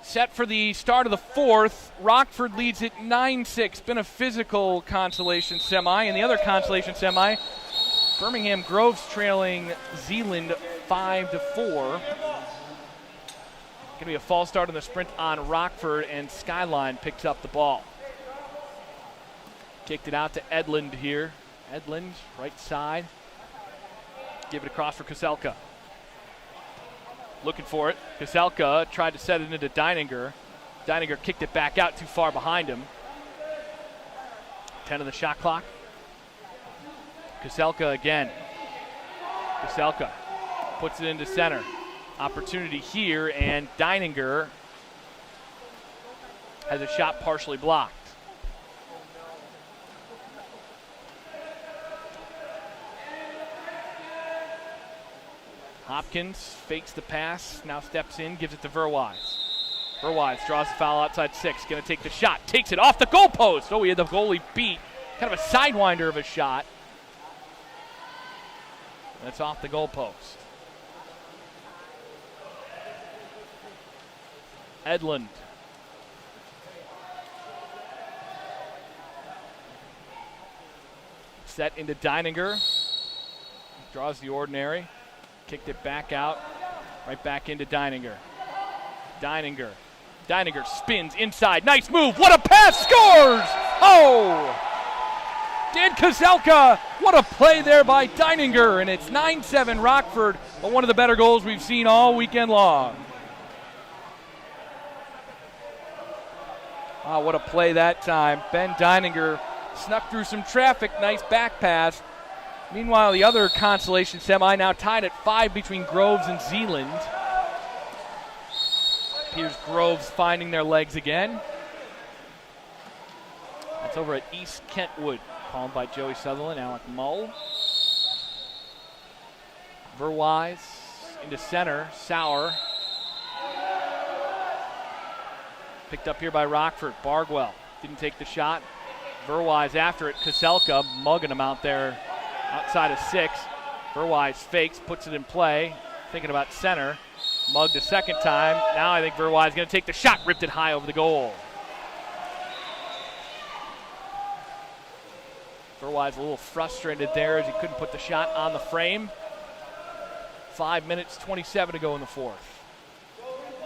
S1: Set for the start of the fourth. Rockford leads it 9-6. Been a physical consolation semi. And the other consolation semi, Birmingham Groves trailing Zeeland 5-4. Going to be a false start on the sprint on Rockford, and Skyline picks up the ball. Kicked it out to Edlund here. Edlund, right side. Give it across for Koselka. Looking for it. Koselka tried to set it into Deininger. Deininger kicked it back out too far behind him. 10 on the shot clock. Koselka again. Koselka puts it into center. Opportunity here, and Deininger has a shot partially blocked. Hopkins fakes the pass, now steps in, gives it to Verwise. Verwise draws the foul outside 6, going to take the shot, takes it off the goalpost. Oh, he had the goalie beat. Kind of a sidewinder of a shot. That's off the goalpost. Edlund. Set into Deininger. Draws the ordinary. Kicked it back out. Right back into Deininger. Deininger spins inside. Nice move. What a pass. Scores! Oh! Dan Koselka. What a play there by Deininger. And it's 9-7 Rockford, but one of the better goals we've seen all weekend long. Wow, what a play that time. Ben Deininger snuck through some traffic. Nice back pass. Meanwhile, the other consolation semi now tied at 5 between Groves and Zeeland. Here's Groves finding their legs again. That's over at East Kentwood, called by Joey Sutherland, Alec Mull. Verwise into center, Sauer. Picked up here by Rockford. Bargwell didn't take the shot. Verwise after it. Koselka mugging him out there outside of 6. Verwise fakes, puts it in play. Thinking about center. Mugged a second time. Now I think Verwise is going to take the shot. Ripped it high over the goal. Verwise a little frustrated there as he couldn't put the shot on the frame. 5 minutes, 27 to go in the fourth.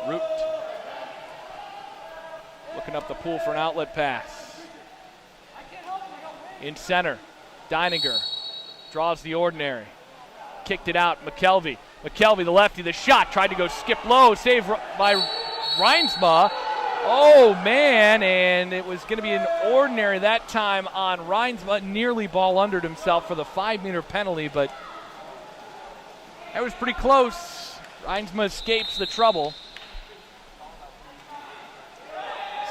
S1: Root looking up the pool for an outlet pass. In center, Deininger draws the ordinary. Kicked it out, McKelvey. McKelvey, the lefty, the shot, tried to go skip low, saved by Reinsma. Oh, man, and it was going to be an ordinary that time on Reinsma. Nearly ball undered himself for the 5-meter penalty, but that was pretty close. Reinsma escapes the trouble.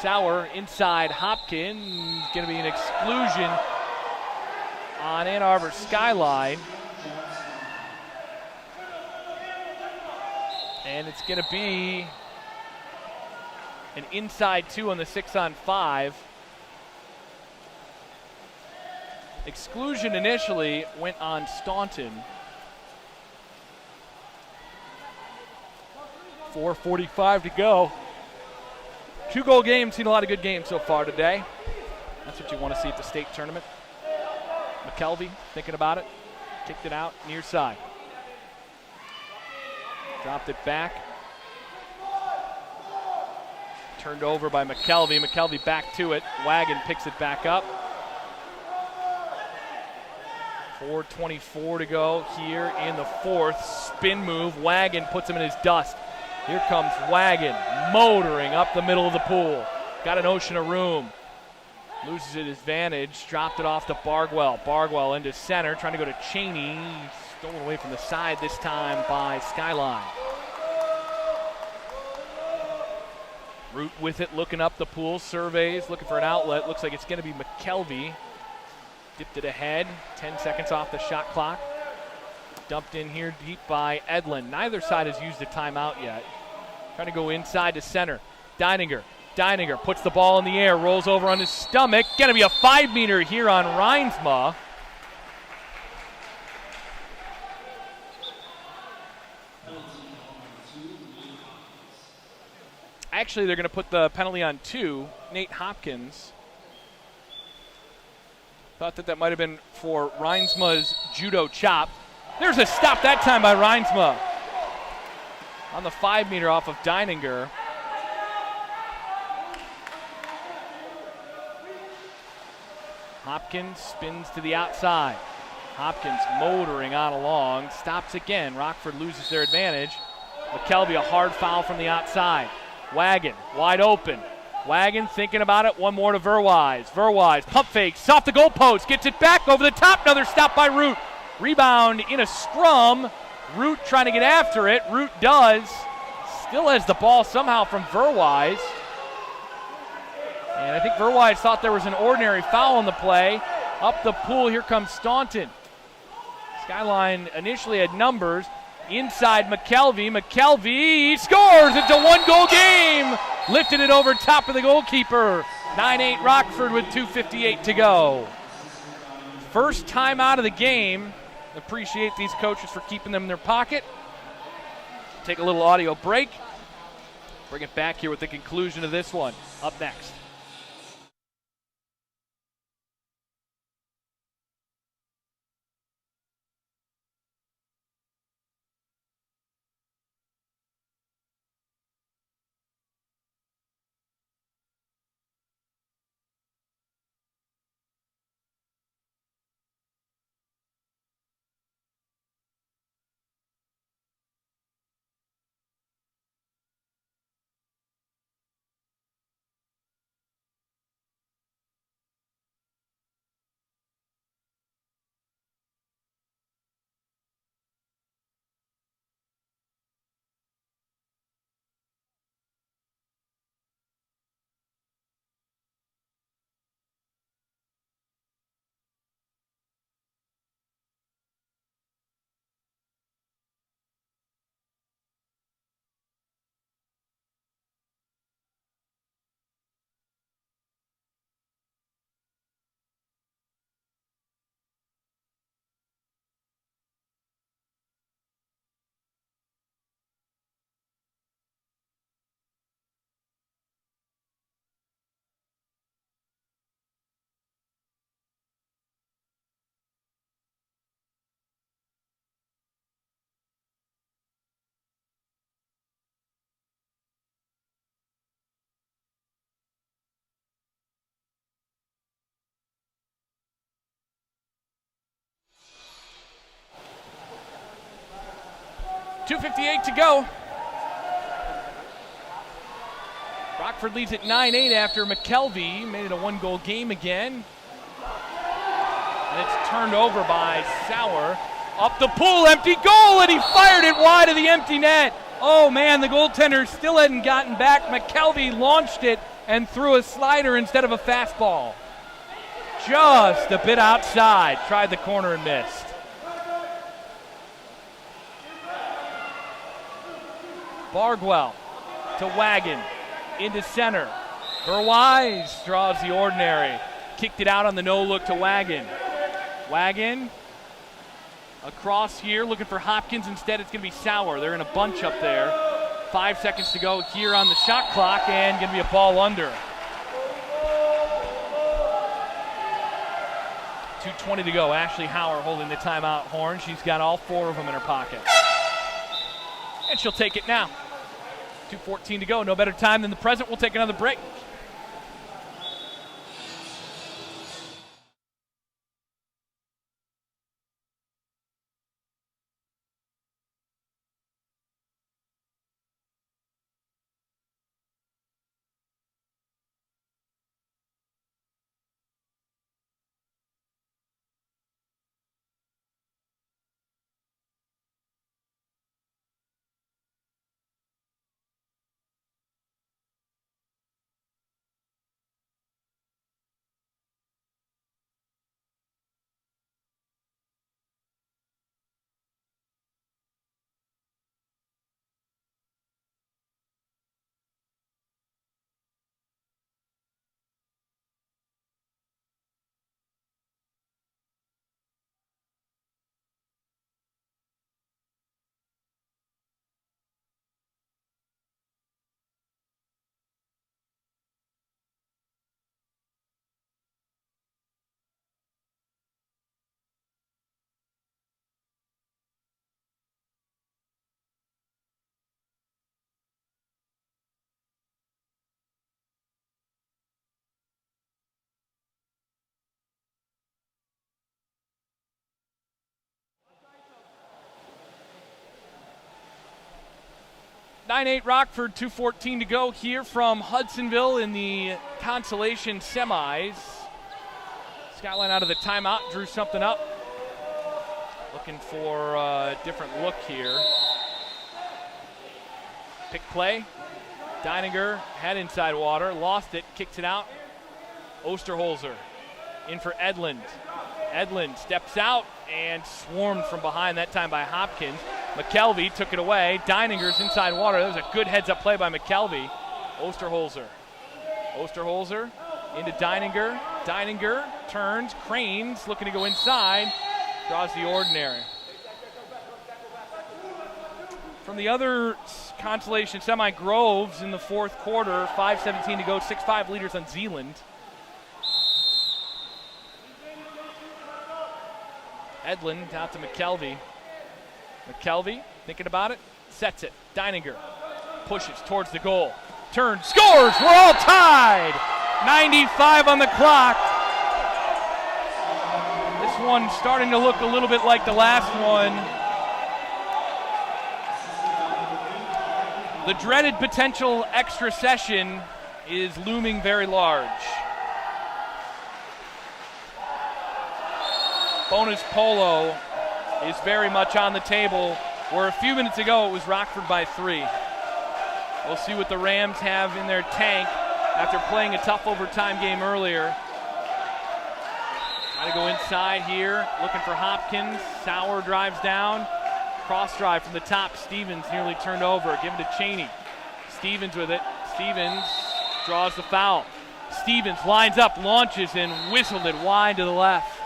S1: Sauer inside Hopkins. Going to be an exclusion on Ann Arbor skyline. And it's going to be an inside 2 on the 6-on-5. Exclusion initially went on Staunton. 4:45 to go. 2-goal game. Seen a lot of good games so far today. That's what you want to see at the state tournament. McKelvey thinking about it. Kicked it out near side. Dropped it back. Turned over by McKelvey. McKelvey back to it. Wagon picks it back up. 4:24 to go here in the fourth. Spin move. Wagon puts him in his dust. Here comes Wagon motoring up the middle of the pool. Got an ocean of room. Loses his advantage. Dropped it off to Bargwell. Bargwell into center. Trying to go to Cheney. Stolen away from the side this time by Skyline. Root with it, looking up the pool. Surveys, looking for an outlet. Looks like it's going to be McKelvey. Dipped it ahead. 10 seconds off the shot clock. Dumped in here deep by Edlund. Neither side has used a timeout yet. Trying to go inside to center. Deininger puts the ball in the air, rolls over on his stomach. Going to be a 5-meter here on Reinsma. Actually, they're going to put the penalty on 2. Nate Hopkins. Thought that might have been for Reinsma's judo chop. There's a stop that time by Reinsma. On the 5-meter off of Deininger. Hopkins spins to the outside. Hopkins motoring on along. Stops again. Rockford loses their advantage. McKelvey, a hard foul from the outside. Wagon, wide open. Wagon thinking about it. One more to Verwise. Verwise, pump fakes, off the goalpost, gets it back over the top. Another stop by Root. Rebound in a scrum. Root trying to get after it. Root does. Still has the ball somehow from Verwise. And I think Verwise thought there was an ordinary foul on the play. Up the pool, here comes Staunton. Skyline initially had numbers. Inside McKelvey. McKelvey scores. It's a one-goal game. Lifted it over top of the goalkeeper. 9-8 Rockford with 2:58 to go. First time out of the game. Appreciate these coaches for keeping them in their pocket. Take a little audio break. Bring it back here with the conclusion of this one. Up next. .258 to go. Rockford leads at 9-8 after McKelvey made it a one-goal game again. And it's turned over by Sauer. Up the pool, empty goal, and he fired it wide of the empty net. Oh man, the goaltender still hadn't gotten back. McKelvey launched it and threw a slider instead of a fastball. Just a bit outside. Tried the corner and missed. Bargwell to Wagon, into center. Verwise draws the ordinary. Kicked it out on the no-look to Wagon. Wagon across here, looking for Hopkins. Instead, it's going to be Sauer. They're in a bunch up there. 5 seconds to go here on the shot clock, and going to be a ball under. 2:20 to go. Ashley Hauer holding the timeout horn. She's got all 4 of them in her pocket. And she'll take it now. 2:14 to go. No better time than the present. We'll take another break. 9-8 Rockford, 2:14 to go here from Hudsonville in the Consolation Semis. Skyline out of the timeout, drew something up. Looking for a different look here. Pick play. Deininger had inside water, lost it, kicked it out. Osterholzer in for Edlund. Edlund steps out and swarmed from behind, that time by Hopkins. McKelvey took it away. Deininger's inside water. That was a good heads-up play by McKelvey. Osterholzer into Deininger. Deininger turns, cranes, looking to go inside. Draws the ordinary. From the other Consolation Semi, Groves in the fourth quarter, 5:17 to go, 6-5 leaders on Zeeland. Edlund out to McKelvey. McKelvey thinking about it, sets it. Deininger pushes towards the goal. Turns, scores! We're all tied! 95 on the clock. This one starting to look a little bit like the last one. The dreaded potential extra session is looming very large. Bonus polo is very much on the table, where a few minutes ago it was Rockford by 3. We'll see what the Rams have in their tank after playing a tough overtime game earlier. Trying to go inside here, looking for Hopkins. Sauer drives down. Cross drive from the top. Stevens nearly turned over. Give it to Cheney. Stevens with it. Stevens draws the foul. Stevens lines up, launches, and whistled it wide to the left.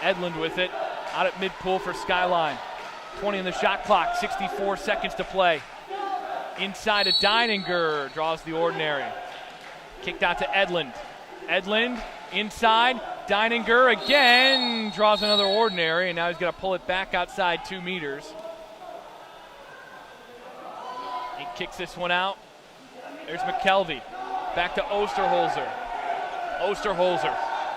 S1: Edlund with it, out at mid-pool for Skyline. 20 on the shot clock, 64 seconds to play. Inside of Deininger, draws the ordinary. Kicked out to Edlund. Edlund inside, Deininger again, draws another ordinary, and now he's going to pull it back outside 2 meters. He kicks this one out. There's McKelvey. Back to Osterholzer.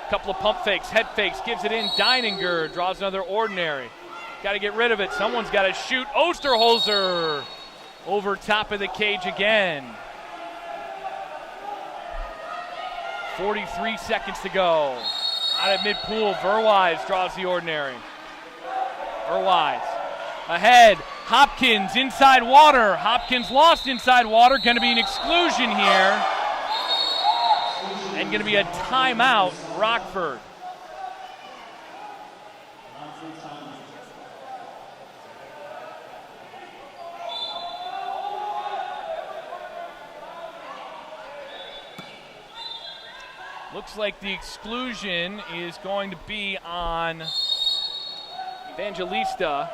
S1: Couple of pump fakes, head fakes, gives it in. Deininger draws another ordinary. Got to get rid of it. Someone's got to shoot. Osterholzer over top of the cage again. 43 seconds to go. Out at mid-pool, Verwise draws the ordinary. Verwise ahead. Hopkins inside water. Hopkins lost inside water. Going to be an exclusion here. And going to be a timeout, Rockford. Looks like the exclusion is going to be on Evangelista.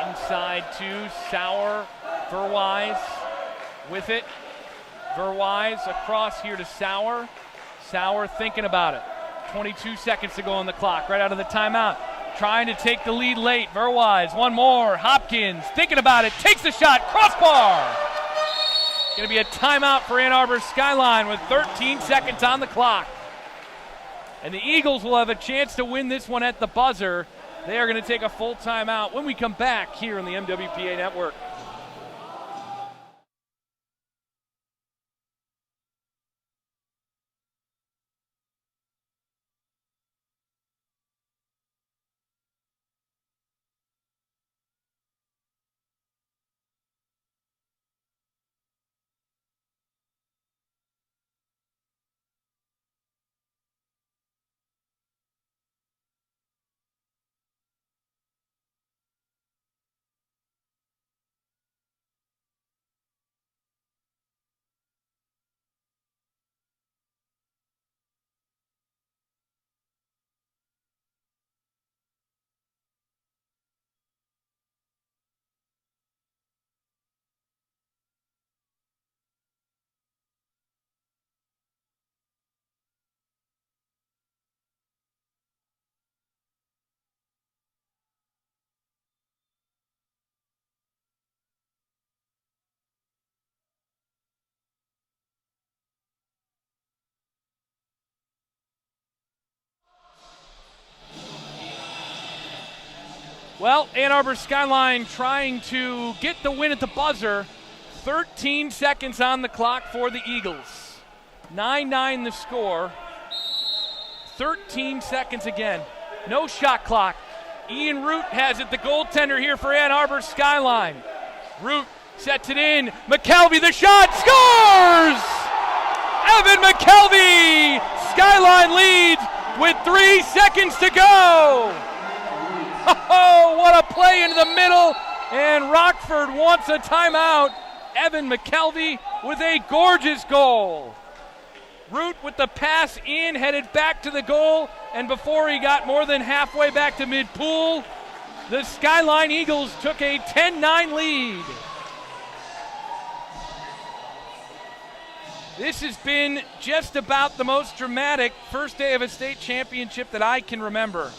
S1: Inside to Sauer, Verwise with it. Verwise across here to Sauer. Sauer thinking about it. 22 seconds to go on the clock, right out of the timeout. Trying to take the lead late. Verwise, one more. Hopkins thinking about it, takes the shot, crossbar. Going to be a timeout for Ann Arbor Skyline with 13 seconds on the clock. And the Eagles will have a chance to win this one at the buzzer. They are going to take a full timeout when we come back here on the MWPA Network. Well, Ann Arbor Skyline trying to get the win at the buzzer. 13 seconds on the clock for the Eagles. 9-9 the score. 13 seconds again. No shot clock. Ian Root has it, the goaltender here for Ann Arbor Skyline. Root sets it in. McKelvey, the shot, scores! Evan McKelvey! Skyline leads with 3 seconds to go. Oh, what a play into the middle, and Rockford wants a timeout. Evan McKelvey with a gorgeous goal. Root with the pass in, headed back to the goal, and before he got more than halfway back to mid-pool, the Skyline Eagles took a 10-9 lead. This has been just about the most dramatic first day of a state championship that I can remember.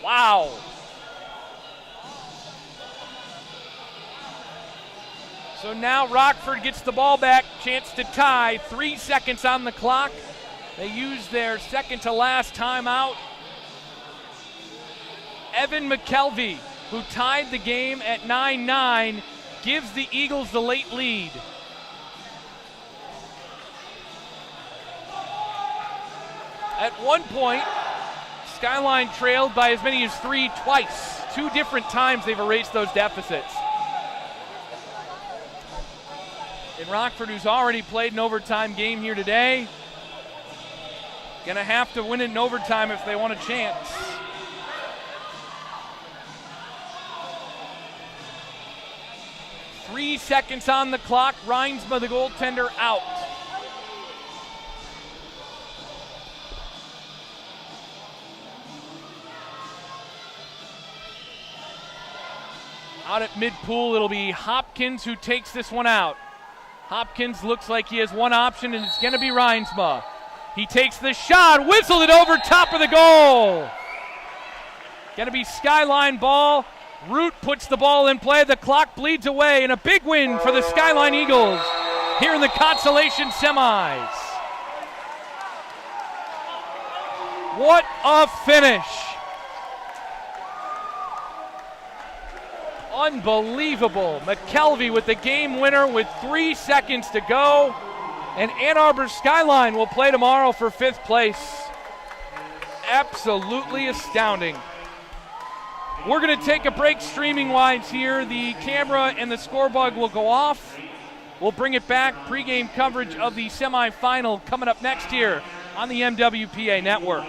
S1: Wow. So now Rockford gets the ball back, chance to tie, 3 seconds on the clock. They use their second to last timeout. Evan McKelvey, who tied the game at 9-9, gives the Eagles the late lead. At one point, Skyline trailed by as many as 3 twice. 2 different times they've erased those deficits. And Rockford, who's already played an overtime game here today, gonna have to win it in overtime if they want a chance. Three seconds on the clock. Reinsma, the goaltender, out. Out at mid-pool, it'll be Hopkins who takes this one out. Hopkins looks like he has one option, and it's going to be Reinsma. He takes the shot, whistled it over top of the goal. Going to be Skyline ball. Root puts the ball in play. The clock bleeds away, and a big win for the Skyline Eagles here in the Consolation Semis. What a finish. Unbelievable. McKelvey with the game winner with 3 seconds to go. And Ann Arbor Skyline will play tomorrow for 5th place. Absolutely astounding. We're going to take a break streaming-wise here. The camera and the scorebug will go off. We'll bring it back. Pre-game coverage of the semifinal coming up next here on the MWPA network.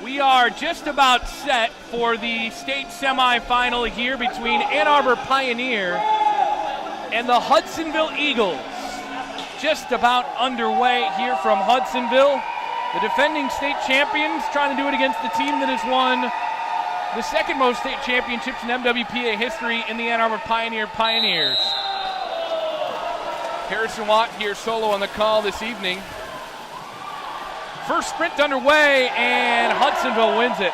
S1: We are just about set for the state semifinal here between Ann Arbor Pioneer and the Hudsonville Eagles. Just about underway here from Hudsonville. The defending state champions trying to do it against the team that has won the second most state championships in MWPA history in the Ann Arbor Pioneers. Harrison Watt here solo on the call this evening. First sprint underway, and Hudsonville wins it.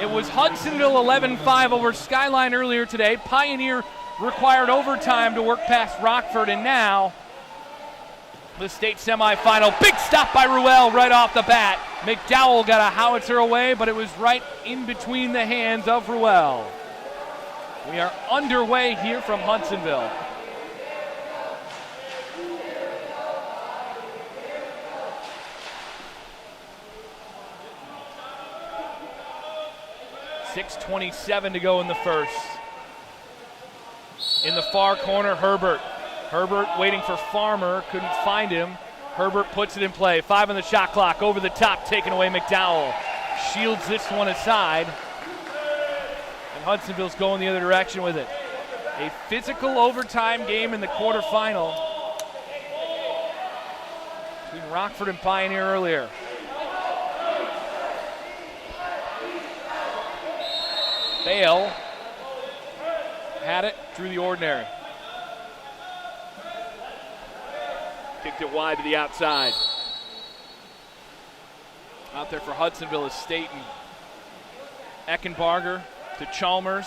S1: It was Hudsonville 11-5 over Skyline earlier today. Pioneer required overtime to work past Rockford, and now the state semifinal. Big stop by Ruel right off the bat. McDowell got a howitzer away, but it was right in between the hands of Ruel. We are underway here from Hudsonville. .6:27 to go in the first. In the far corner, Herbert. Herbert waiting for Farmer, couldn't find him. Herbert puts it in play. 5 on the shot clock, over the top, taken away McDowell. Shields this one aside. And Hudsonville's going the other direction with it. A physical overtime game in the quarterfinal between Rockford and Pioneer earlier. Bale had it, drew the ordinary. Kicked it wide to the outside. Out there for Hudsonville is Staten. Eckenbarger to Chalmers.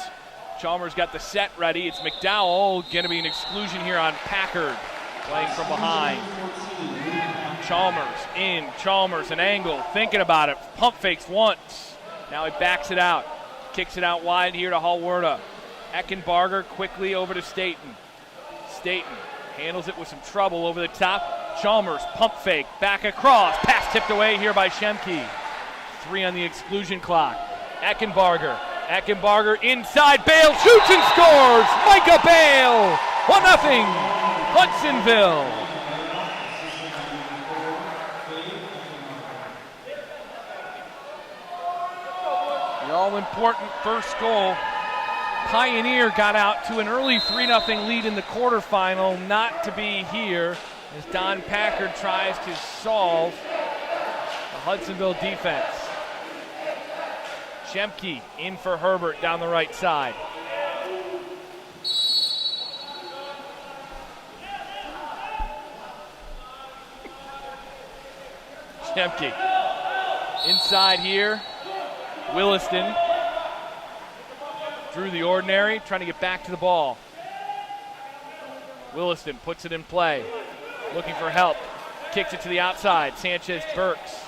S1: Chalmers got the set ready. It's McDowell. Going to be an exclusion here on Packard, playing from behind. Chalmers in. Chalmers an angle, thinking about it. Pump fakes once. Now he backs it out. Kicks it out wide here to Hallwarda. Eckenbarger quickly over to Staten. Staten handles it with some trouble over the top. Chalmers, pump fake, back across. Pass tipped away here by Schemke. 3 on the exclusion clock. Eckenbarger. Eckenbarger inside. Bale shoots and scores. Micah Bale. 1-0. Hudsonville. The all-important first goal. Pioneer got out to an early 3-0 lead in the quarterfinal, not to be here as Don Packard tries to solve the Hudsonville defense. Schemke in for Herbert down the right side. Schemke inside here. Williston drew the ordinary, trying to get back to the ball. Williston puts it in play, looking for help. Kicks it to the outside. Sanchez Burks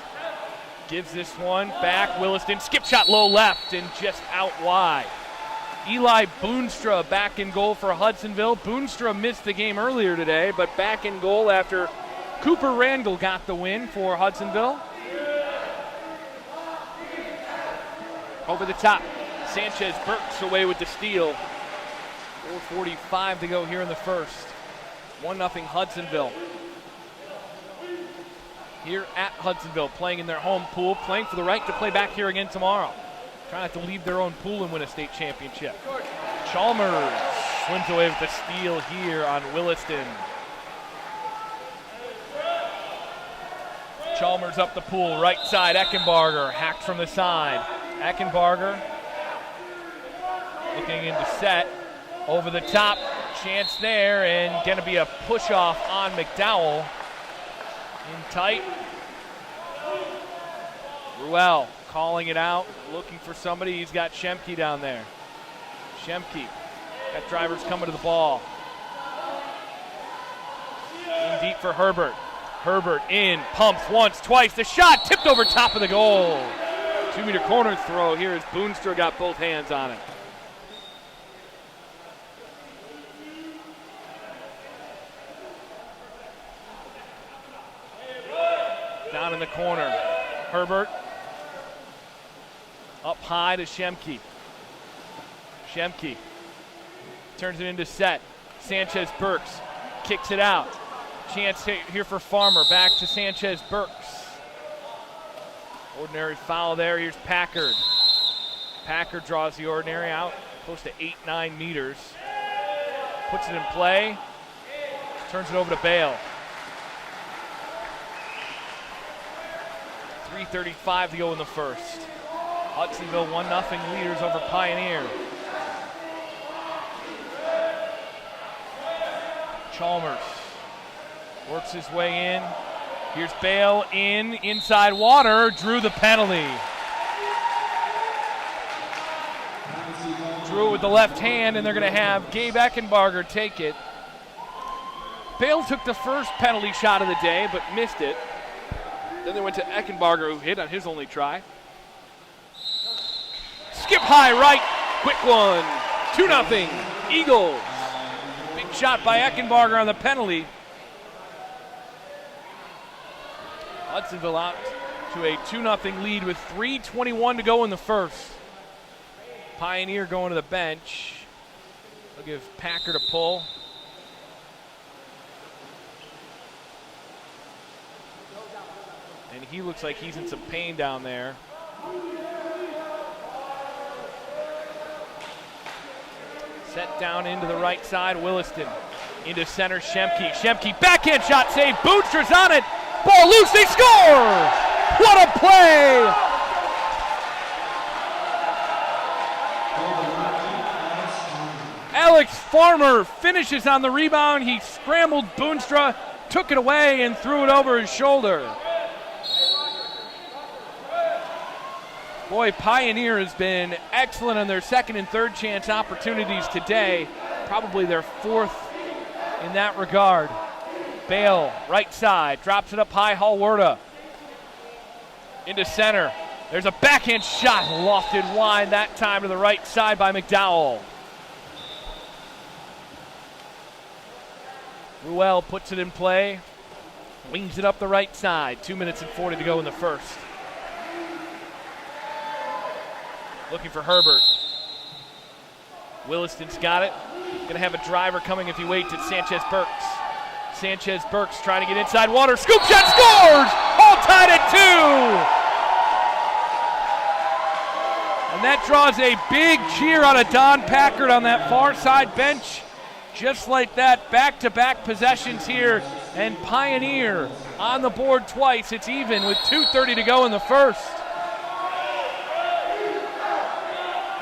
S1: gives this one back. Williston, skip shot low left and just out wide. Eli Boonstra back in goal for Hudsonville. Boonstra missed the game earlier today, but back in goal after Cooper Randall got the win for Hudsonville. Over the top, Sanchez Burks away with the steal. 4:45 to go here in the first. 1-0 Hudsonville. Here at Hudsonville, playing in their home pool, playing for the right to play back here again tomorrow. Trying not to leave their own pool and win a state championship. Chalmers swims away with the steal here on Williston. Chalmers up the pool, right side, Eckenbarger, hacked from the side. Eckenbarger looking into set, over the top, chance there, and gonna be a push off on McDowell. In tight. Ruel calling it out, looking for somebody. He's got Schemke down there. Schemke, got drivers coming to the ball. In deep for Herbert. Herbert in, pumps once, twice, the shot tipped over top of the goal. 2-meter corner throw here as Boonstra got both hands on it. Down in the corner, Herbert up high to Schemke. Schemke turns it into set. Sanchez Burks kicks it out. Chance here for Farmer, back to Sanchez Burks. Ordinary foul there. Here's Packard. Packard draws the ordinary out close to 8-9 meters. Puts it in play. Turns it over to Bale. 3:35 to go in the first. Hudsonville 1-0 leaders over Pioneer. Chalmers works his way in. Here's Bale inside water, drew the penalty. Drew with the left hand, and they're going to have Gabe Eckenbarger take it. Bale took the first penalty shot of the day, but missed it. Then they went to Eckenbarger, who hit on his only try. Skip high right, quick one. 2-0, Eagles. Big shot by Eckenbarger on the penalty. Hudsonville out to a 2-0 lead with 3:21 to go in the first. Pioneer going to the bench. They'll give Packard a pull. And he looks like he's in some pain down there. Set down into the right side, Williston. Into center, Schemke. Schemke, backhand shot save. Bootstra's on it. Ball loose, they score! What a play! Alex Farmer finishes on the rebound. He scrambled Boonstra, took it away, and threw it over his shoulder. Boy, Pioneer has been excellent on their second and third chance opportunities today. Probably their fourth in that regard. Bale, right side, drops it up high, Hallwerda. Into center. There's a backhand shot, lofted wide that time to the right side by McDowell. Ruel puts it in play, wings it up the right side. 2 minutes and 40 to go in the first. Looking for Herbert. Williston's got it. Gonna have a driver coming if he waits. It's Sanchez Burks. Sanchez Burks trying to get inside water. Scoop shot, scores! All tied at 2! And that draws a big cheer out of Don Packard on that far side bench. Just like that, back-to-back possessions here. And Pioneer on the board twice. It's even with 2:30 to go in the first.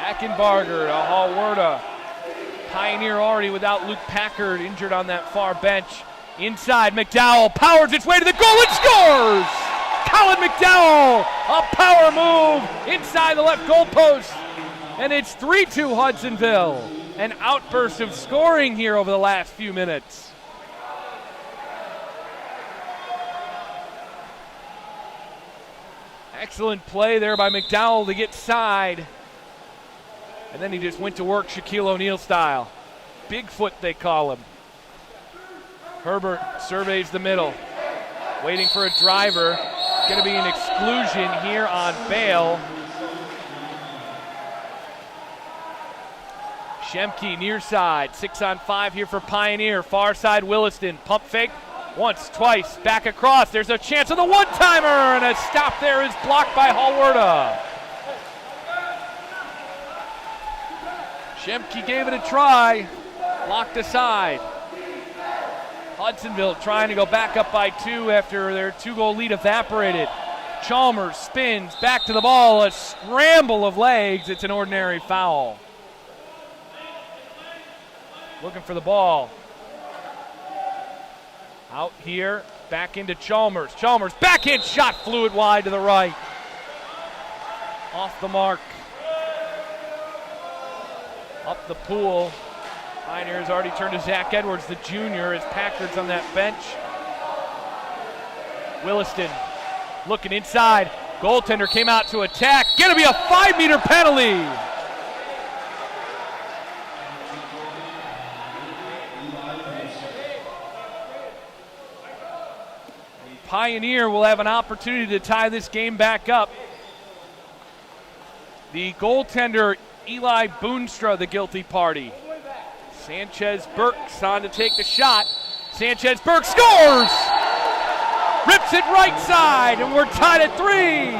S1: Eckenbarger to Hallwerda. Pioneer already without Luke Packard injured on that far bench. Inside, McDowell powers its way to the goal and scores! Colin McDowell, a power move inside the left goal post. And it's 3-2 Hudsonville. An outburst of scoring here over the last few minutes. Excellent play there by McDowell to get side. And then he just went to work Shaquille O'Neal style. Bigfoot, they call him. Herbert surveys the middle. Waiting for a driver. Going to be an exclusion here on Bale. Schemke near side. 6-on-5 here for Pioneer. Far side, Williston. Pump fake. Once, twice. Back across. There's a chance of the one-timer. And a stop there is blocked by Hallwerda. Schemke gave it a try, blocked aside. Hudsonville trying to go back up by 2 after their 2-goal lead evaporated. Chalmers spins back to the ball, a scramble of legs. It's an ordinary foul. Looking for the ball. Out here, back into Chalmers. Chalmers, backhand shot, flew it wide to the right. Off the mark. Up the pool. Pioneers already turned to Zach Edwards, the junior, as Packard's on that bench. Williston looking inside. Goaltender came out to attack. Gonna be a 5-meter penalty. Pioneer will have an opportunity to tie this game back up. The goaltender, Eli Boonstra, the guilty party. Sanchez Burks on to take the shot. Sanchez Burks scores! Rips it right side, and we're tied at 3.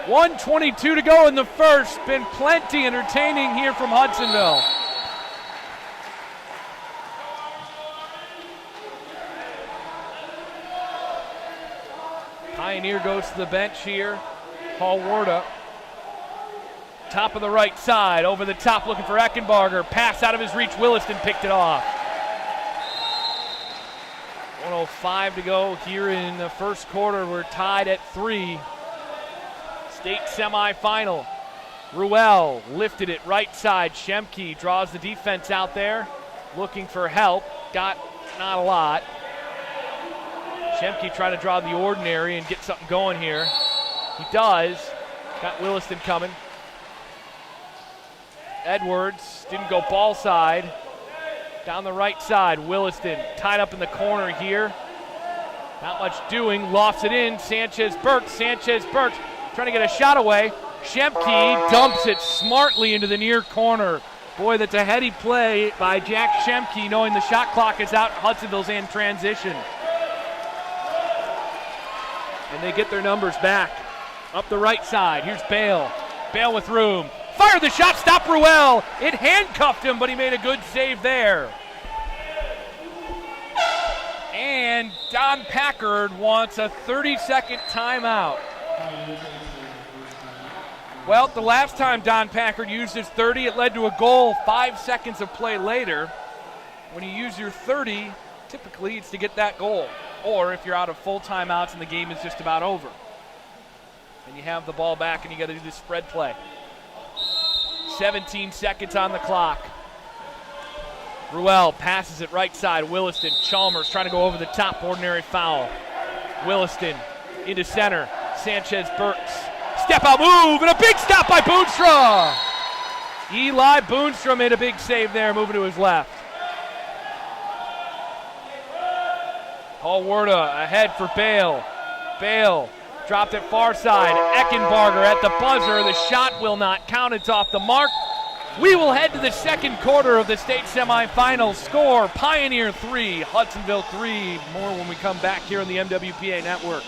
S1: 1:22 to go in the first. Been plenty entertaining here from Hudsonville. Pioneer goes to the bench here. Paul Warda. Top of the right side, over the top looking for Eckenbarger. Pass out of his reach, Williston picked it off. 1:05 to go here in the first quarter. We're tied at 3. State semifinal. Ruel lifted it right side. Shemke draws the defense out there, looking for help. Got not a lot. Shemke trying to draw the ordinary and get something going here. He does. Got Williston coming. Edwards didn't go ball side. Down the right side, Williston tied up in the corner here. Not much doing, lofts it in. Sanchez-Burks trying to get a shot away. Shemke dumps it smartly into the near corner. Boy, that's a heady play by Jack Shemke, knowing the shot clock is out. Hudsonville's in transition. And they get their numbers back. Up the right side, here's Bale. Bale with room. Fired the shot, stop Ruel. It handcuffed him, but he made a good save there. And Don Packard wants a 30-second timeout. Well, the last time Don Packard used his 30, it led to a goal 5 seconds of play later. When you use your 30, typically it's to get that goal. Or if you're out of full timeouts and the game is just about over. And you have the ball back and you got to do the spread play. 17 seconds on the clock. Ruel passes it right side. Williston, Chalmers trying to go over the top, ordinary foul. Williston into center. Sanchez-Burks. Step out move and a big stop by Boonstra. Eli Boonstra made a big save there, moving to his left. Paul Warda ahead for Bale. Bale dropped it far side. Eckenbarger at the buzzer. The shot will not count. It's off the mark. We will head to the second quarter of the state semifinal. Score, Pioneer 3, Hudsonville 3. More when we come back here on the MWPA network.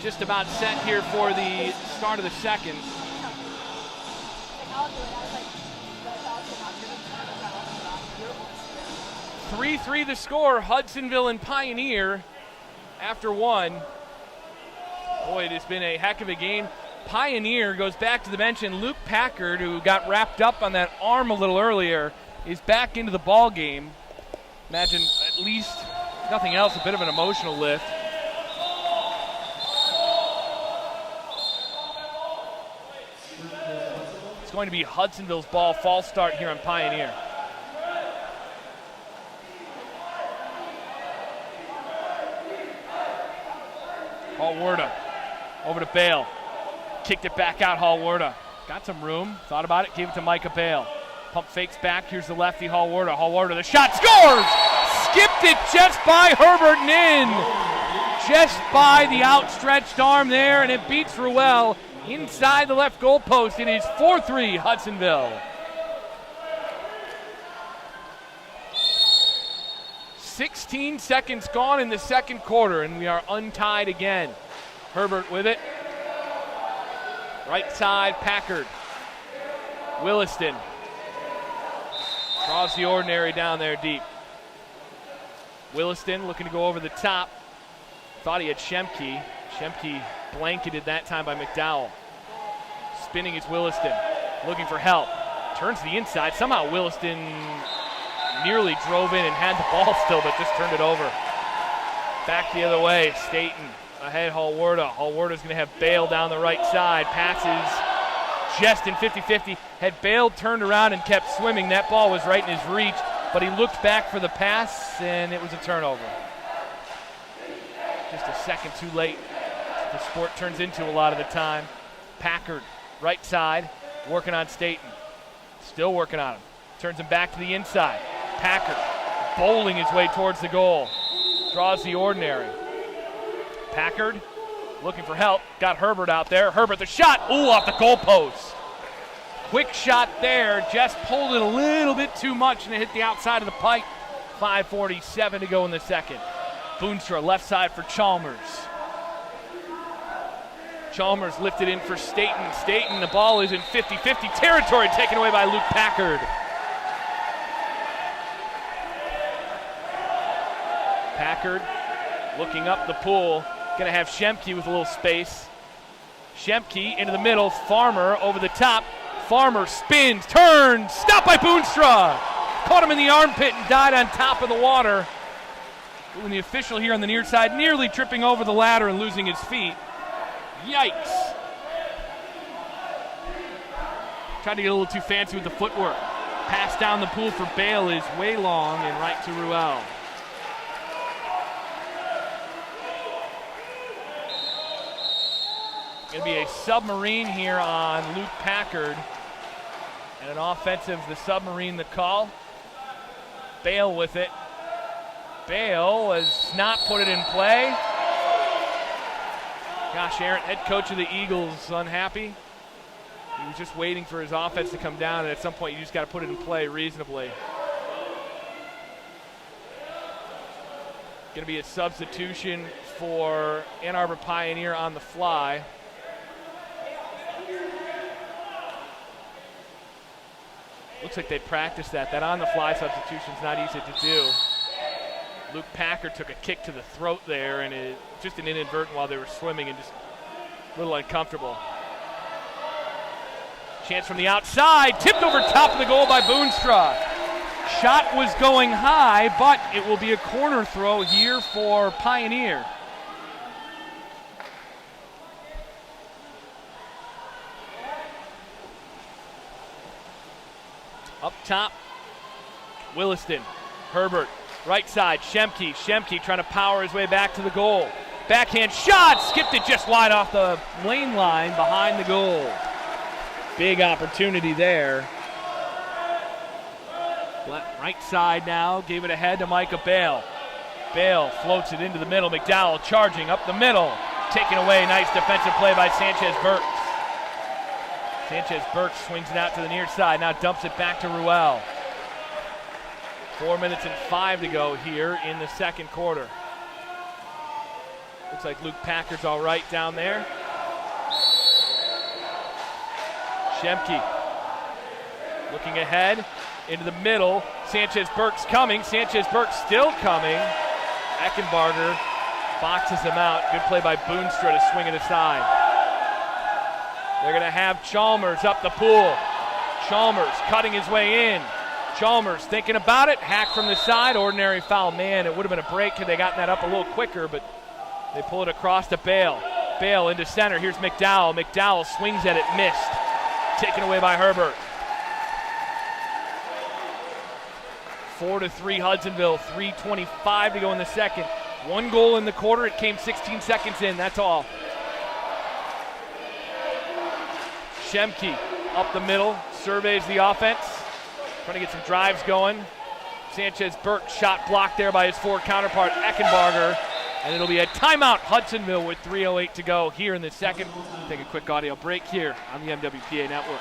S1: Just about set here for the start of the second. 3-3 the score, Hudsonville and Pioneer after one. Boy, it has been a heck of a game. Pioneer goes back to the bench, and Luke Packard, who got wrapped up on that arm a little earlier, is back into the ball game. Imagine, at least, if nothing else, a bit of an emotional lift. going to be Hudsonville's ball. False start here on Pioneer. Hallwarda over to Bale. Kicked it back out, Hallwarda. Got some room, thought about it, gave it to Micah Bale. Pump fakes back, here's the lefty, Hallwarda. Hallwarda, the shot, scores! Skipped it just by Herbert and in. Just by the outstretched arm there, and it beats Ruel inside the left goal post. It is 4-3 Hudsonville. 16 seconds gone in the second quarter, and we are untied again. Herbert with it. Right side, Packard. Williston. Draws the ordinary down there deep. Williston looking to go over the top. Thought he had Shemke. Shemke blanketed that time by McDowell. Spinning is Williston. Looking for help. Turns to the inside. Somehow Williston nearly drove in and had the ball still, but just turned it over. Back the other way. Staten ahead, Hallwarda. Hallwarda's going to have Bale down the right side. Passes just in 50-50. Had Bale turned around and kept swimming, that ball was right in his reach, but he looked back for the pass, and it was a turnover. Just a second too late. The sport turns into a lot of the time. Packard, right side, working on Staten. Still working on him. Turns him back to the inside. Packard bowling his way towards the goal. Draws the ordinary. Packard looking for help. Got Herbert out there. Herbert, the shot. Ooh, off the goalpost. Quick shot there. Just pulled it a little bit too much, and it hit the outside of the pipe. 5:47 to go in the second. Boonstra left side for Chalmers. Chalmers lifted in for Staten. Staten, the ball is in 50-50 territory, taken away by Luke Packard. Packard looking up the pool. Going to have Shemke with a little space. Shemke into the middle. Farmer over the top. Farmer spins, turns, stopped by Boonstra. Caught him in the armpit and died on top of the water. And the official here on the near side nearly tripping over the ladder and losing his feet. Yikes. Tried to get a little too fancy with the footwork. Pass down the pool for Bale is way long and right to Ruel. Going to be a submarine here on Luke Packard. And an offensive, the submarine, the call. Bale with it. Bale has not put it in play. Gosh, Aaron, head coach of the Eagles, unhappy. He was just waiting for his offense to come down, and at some point you just got to put it in play reasonably. Going to be a substitution for Ann Arbor Pioneer on the fly. Looks like they practiced that. That on-the-fly substitution is not easy to do. Luke Packard took a kick to the throat there, and it just an inadvertent while they were swimming and just a little uncomfortable. Chance from the outside, tipped over top of the goal by Boonstra. Shot was going high, but it will be a corner throw here for Pioneer. Up top, Williston, Herbert, right side, Shemke. Shemke trying to power his way back to the goal. Backhand shot, skipped it just wide off the lane line behind the goal. Big opportunity there. Right side now, gave it ahead to Micah Bale. Bale floats it into the middle. McDowell charging up the middle. Taken away, nice defensive play by Sanchez-Burks. Sanchez-Burks swings it out to the near side, now dumps it back to Ruel. 4 minutes and 5 to go here in the second quarter. Looks like Luke Packard's all right down there. Shemke looking ahead into the middle. Sanchez-Burks coming. Sanchez-Burks still coming. Eckenbarger boxes him out. Good play by Boonstra to swing it aside. They're going to have Chalmers up the pool. Chalmers cutting his way in. Chalmers thinking about it. Hack from the side. Ordinary foul. Man, it would have been a break had they gotten that up a little quicker, but they pull it across to Bale. Bale into center. Here's McDowell. McDowell swings at it. Missed. taken away by Herbert. 4-3 Hudsonville, 3:25 to go in the second. 1 goal in the quarter, it came 16 seconds in, that's all. Shemke up the middle, surveys the offense, trying to get some drives going. Sanchez-Burke shot blocked there by his forward counterpart, Eckenbarger, and it'll be a timeout, Hudsonville, with 3:08 to go here in the second. Take a quick audio break here on the MWPA Network.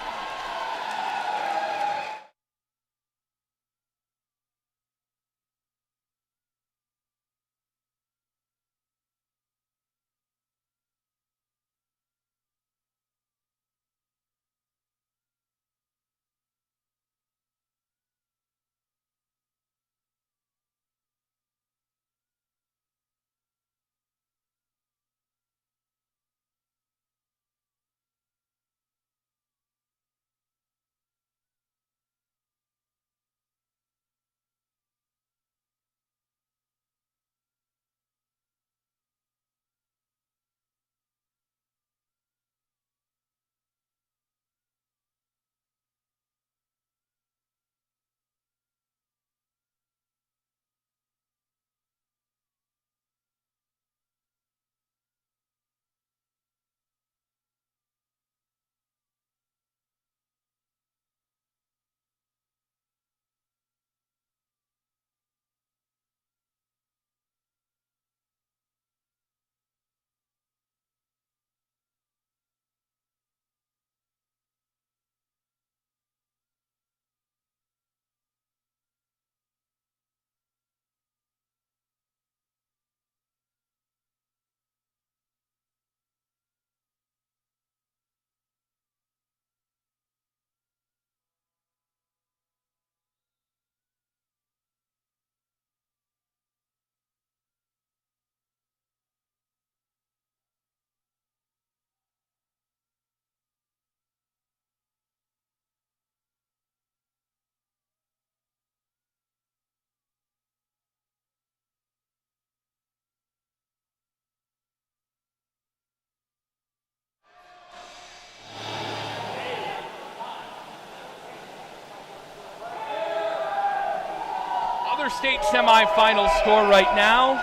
S1: State semifinal score right now.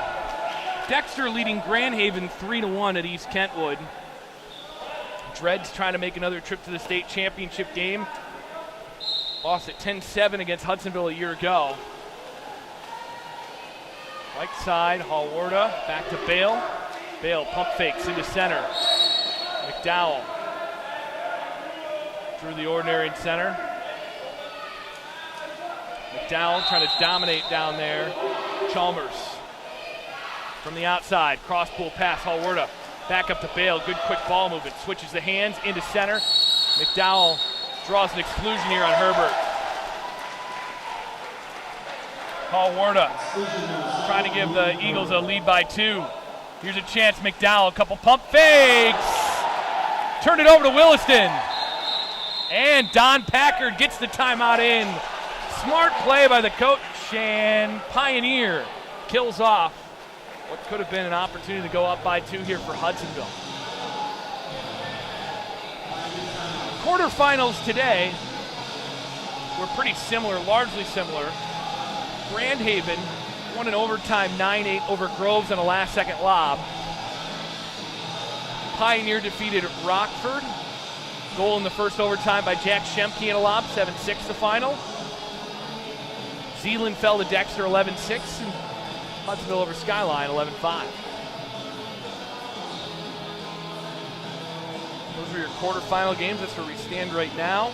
S1: Dexter leading Grand Haven 3-1 at East Kentwood. Dreads trying to make another trip to the state championship game. Lost at 10-7 against Hudsonville a year ago. Right side, Hallwarda back to Bale. Bale pump fakes into center. McDowell through the ordinary in center. McDowell trying to dominate down there. Chalmers from the outside. Cross pool pass. Hallwarda back up to Bale. Good quick ball movement. Switches the hands into center. McDowell draws an exclusion here on Herbert. Hallwarda trying to give the Eagles a lead by 2. Here's a chance. McDowell, a couple pump fakes. Turn it over to Williston. And Don Packard gets the timeout in. Smart play by the coach, and Pioneer kills off what could have been an opportunity to go up by 2 here for Hudsonville. Quarterfinals today were pretty similar, largely similar. Grand Haven won in overtime 9-8 over Groves on a last-second lob. Pioneer defeated Rockford. Goal in the first overtime by Jack Shemke in a lob, 7-6 the final. Zeeland fell to Dexter 11-6, and Hudsonville over Skyline 11-5. Those are your quarterfinal games. That's where we stand right now.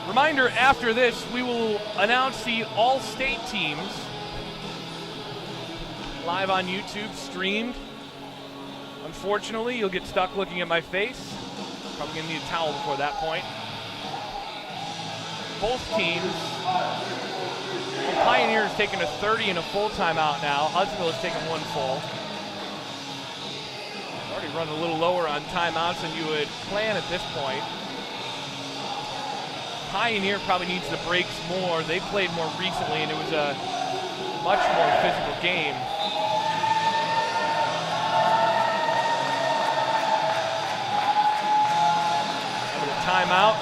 S1: Reminder, after this, we will announce the all-state teams live on YouTube, streamed. Unfortunately, you'll get stuck looking at my face. Probably gonna need a towel before that point. Both teams, Pioneer's taking a 30 and a full timeout now. Hudsonville has taken 1 full. Already run a little lower on timeouts than you would plan at this point. Pioneer probably needs the breaks more. They played more recently, and it was a much more physical game. timeout.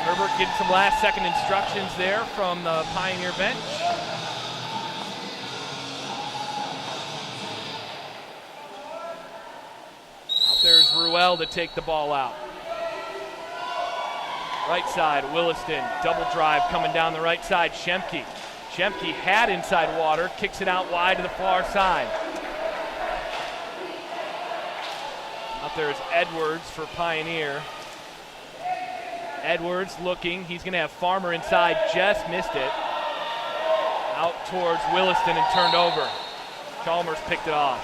S1: Herbert getting some last-second instructions there from the Pioneer bench. Out there's Ruel to take the ball out. Right side, Williston, double drive coming down the right side, Shemke. Shemke had inside water, kicks it out wide to the far side. Out there is Edwards for Pioneer. Edwards looking, he's going to have Farmer inside, just missed it. Out towards Williston and turned over. Chalmers picked it off.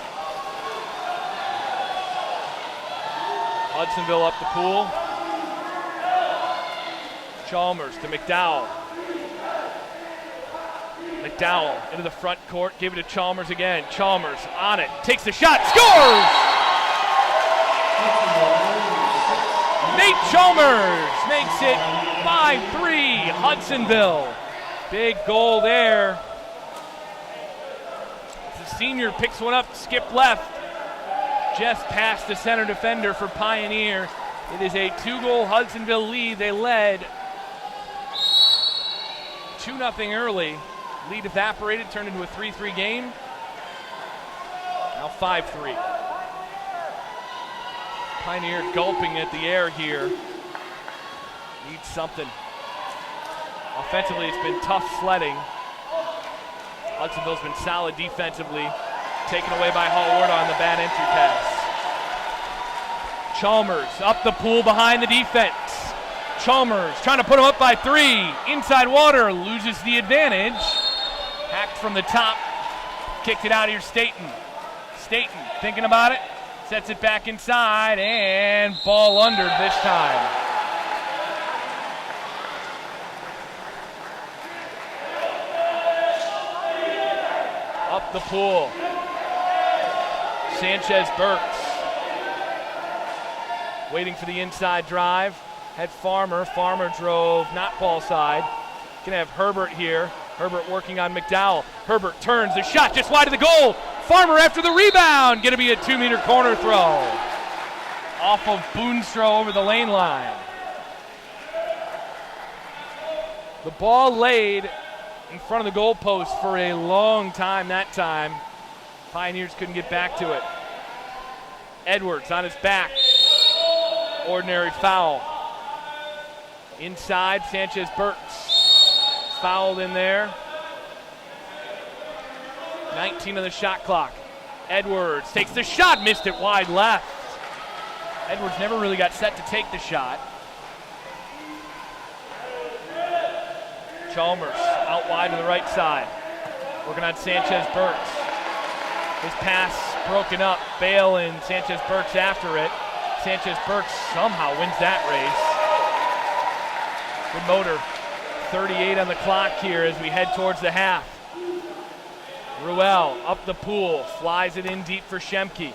S1: Hudsonville up the pool. Chalmers to McDowell. McDowell into the front court, give it to Chalmers again. Chalmers on it, takes the shot, scores! Nate Chalmers makes it 5-3, Hudsonville. Big goal there. The senior picks one up, skip left, just past the center defender for Pioneer. It is a 2-goal Hudsonville lead. They led 2-0 early. Lead evaporated, turned into a 3-3 game. Now 5-3. Pioneer gulping at the air here. Needs something. Offensively, it's been tough sledding. Hudsonville's been solid defensively. Taken away by Hall-Warda on the bad entry pass. Chalmers up the pool behind the defense. Chalmers trying to put him up by 3. Inside water, loses the advantage. Hacked from the top. Kicked it out here, Staten. Staten thinking about it. Sets it back inside, and ball under this time. Up the pool. Sanchez Burks. Waiting for the inside drive. Had Farmer. Farmer drove, not ball side. Gonna have Herbert here. Herbert working on McDowell. Herbert turns, the shot just wide of the goal. Farmer after the rebound. Gonna be a 2-meter corner throw. Off of Boonstrow over the lane line. The ball laid in front of the goalpost for a long time that time. Pioneers couldn't get back to it. Edwards on his back. Ordinary foul. Inside, Sanchez Burks. Fouled in there. 19 on the shot clock. Edwards takes the shot, missed it wide left. Edwards never really got set to take the shot. Chalmers out wide to the right side. Working on Sanchez Burks. His pass broken up. Bale and Sanchez Burks after it. Sanchez Burks somehow wins that race. Good motor. 38 on the clock here as we head towards the half. Ruel up the pool, flies it in deep for Shemke.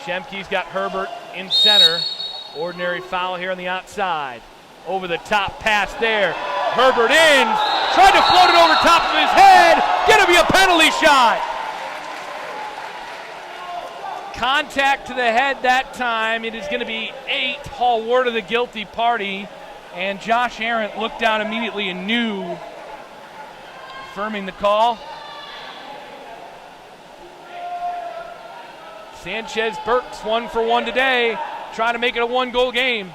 S1: Shemke's got Herbert in center. Ordinary foul here on the outside. Over the top pass there. Herbert in, tried to float it over top of his head. Gonna be a penalty shot. Contact to the head that time. It is gonna be 8. Hall-Warda the guilty party. And Josh Arendt looked down immediately and knew, affirming the call. Sanchez Burks 1 for 1 today, trying to make it a 1-goal game.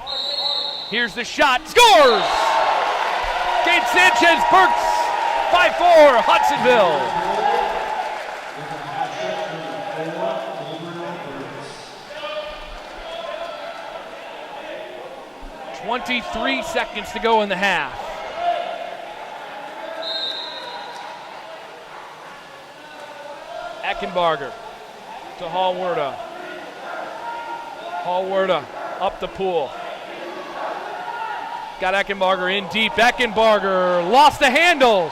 S1: Here's the shot, scores! Kate Sanchez Burks, 5-4, Hudsonville. 23 seconds to go in the half. Eckenbarger to Hall-Warda. Hall-Warda up the pool. Got Eckenbarger in deep. Eckenbarger lost the handle.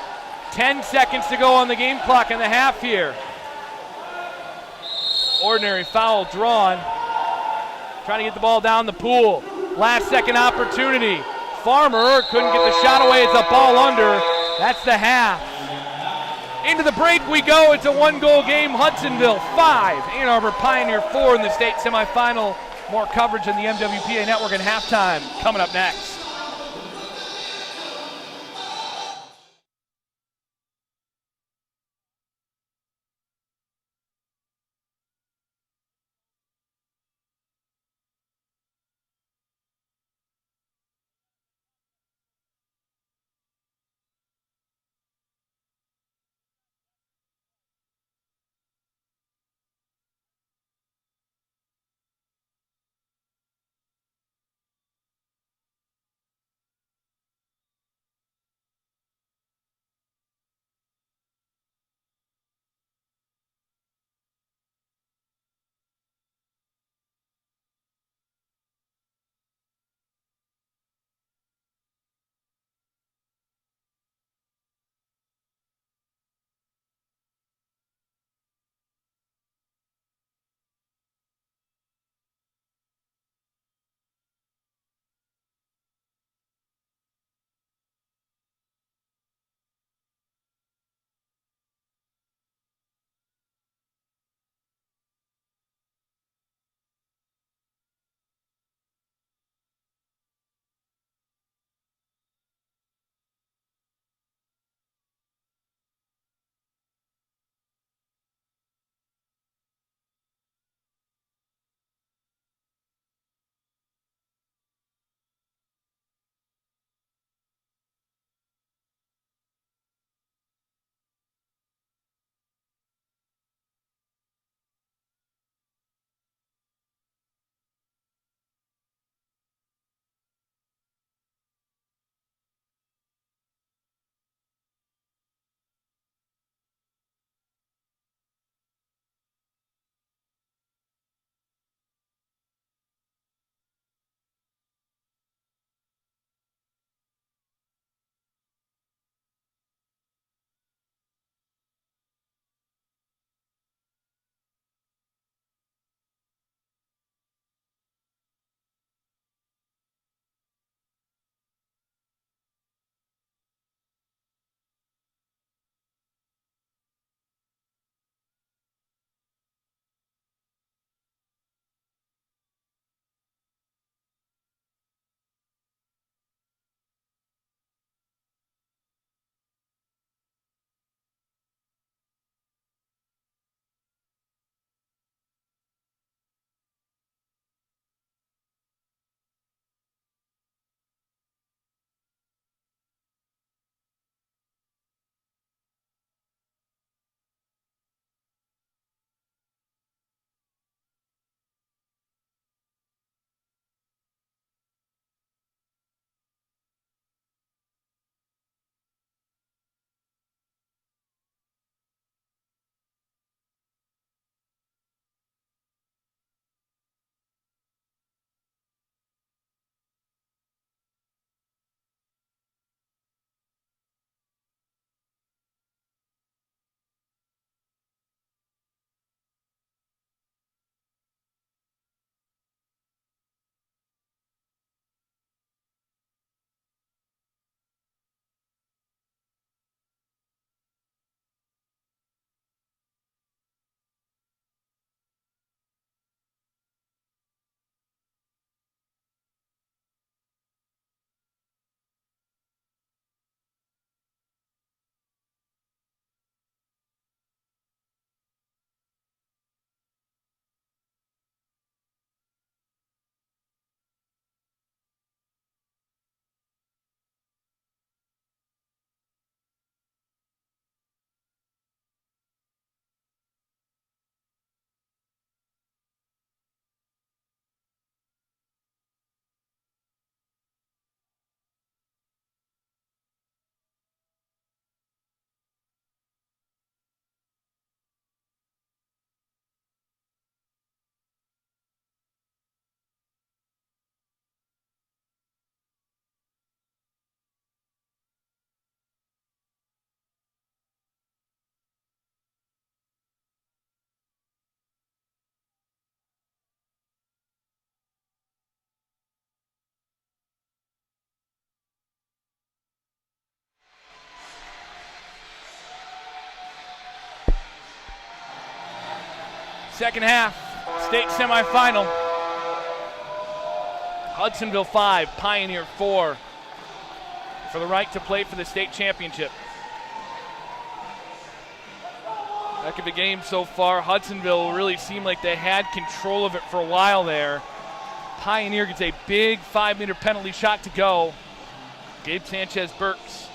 S1: 10 seconds to go on the game clock in the half here. Ordinary foul drawn. Trying to get the ball down the pool. Last second opportunity. Farmer couldn't get the shot away. It's a ball under. That's the half. Into the break we go. It's a 1-goal game. Hudsonville 5, Ann Arbor Pioneer 4 in the state semifinal More coverage on the MWPA Network at halftime coming up next. Second half, state semifinal. Hudsonville 5, Pioneer 4 for the right to play for the state championship. Heck of a game so far. Hudsonville really seemed like they had control of it for a while there. Pioneer gets a big 5-meter penalty shot to go. Gabe Sanchez-Burks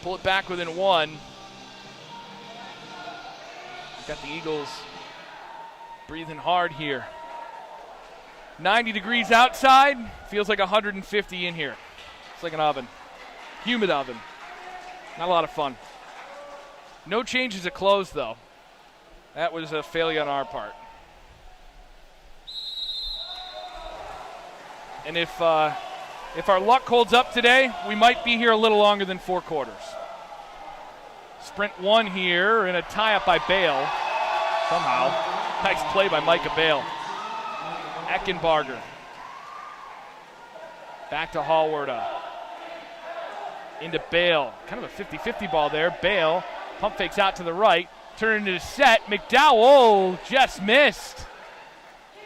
S1: pull it back within 1. Got the Eagles breathing hard here. 90 degrees outside, feels like 150 in here. It's like an oven, humid oven. Not a lot of fun. No changes of clothes though. That was a failure on our part. And if our luck holds up today, we might be here a little longer than 4 quarters. Sprint 1 here and a tie-up by Bale. Somehow. Nice play by Micah Bale. Eckenbarger. Back to Hallwarda. Into Bale. Kind of a 50-50 ball there. Bale pump fakes out to the right. Turn into the set. McDowell just missed.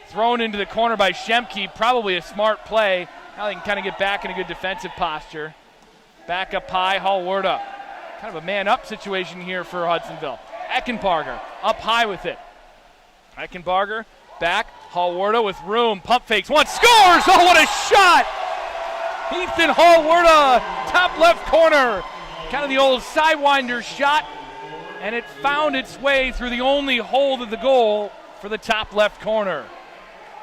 S1: Thrown into the corner by Schemke. Probably a smart play. Now they can kind of get back in a good defensive posture. Back up high, Hallwarda. Kind of a man-up situation here for Hudsonville. Eckenbarger up high with it. Eckenbarger back, Hallwarda with room. Pump fakes, one, scores! Oh, what a shot! Ethan Hallwarda, top left corner. Kind of the old sidewinder shot, and it found its way through the only hole to the goal for the top left corner.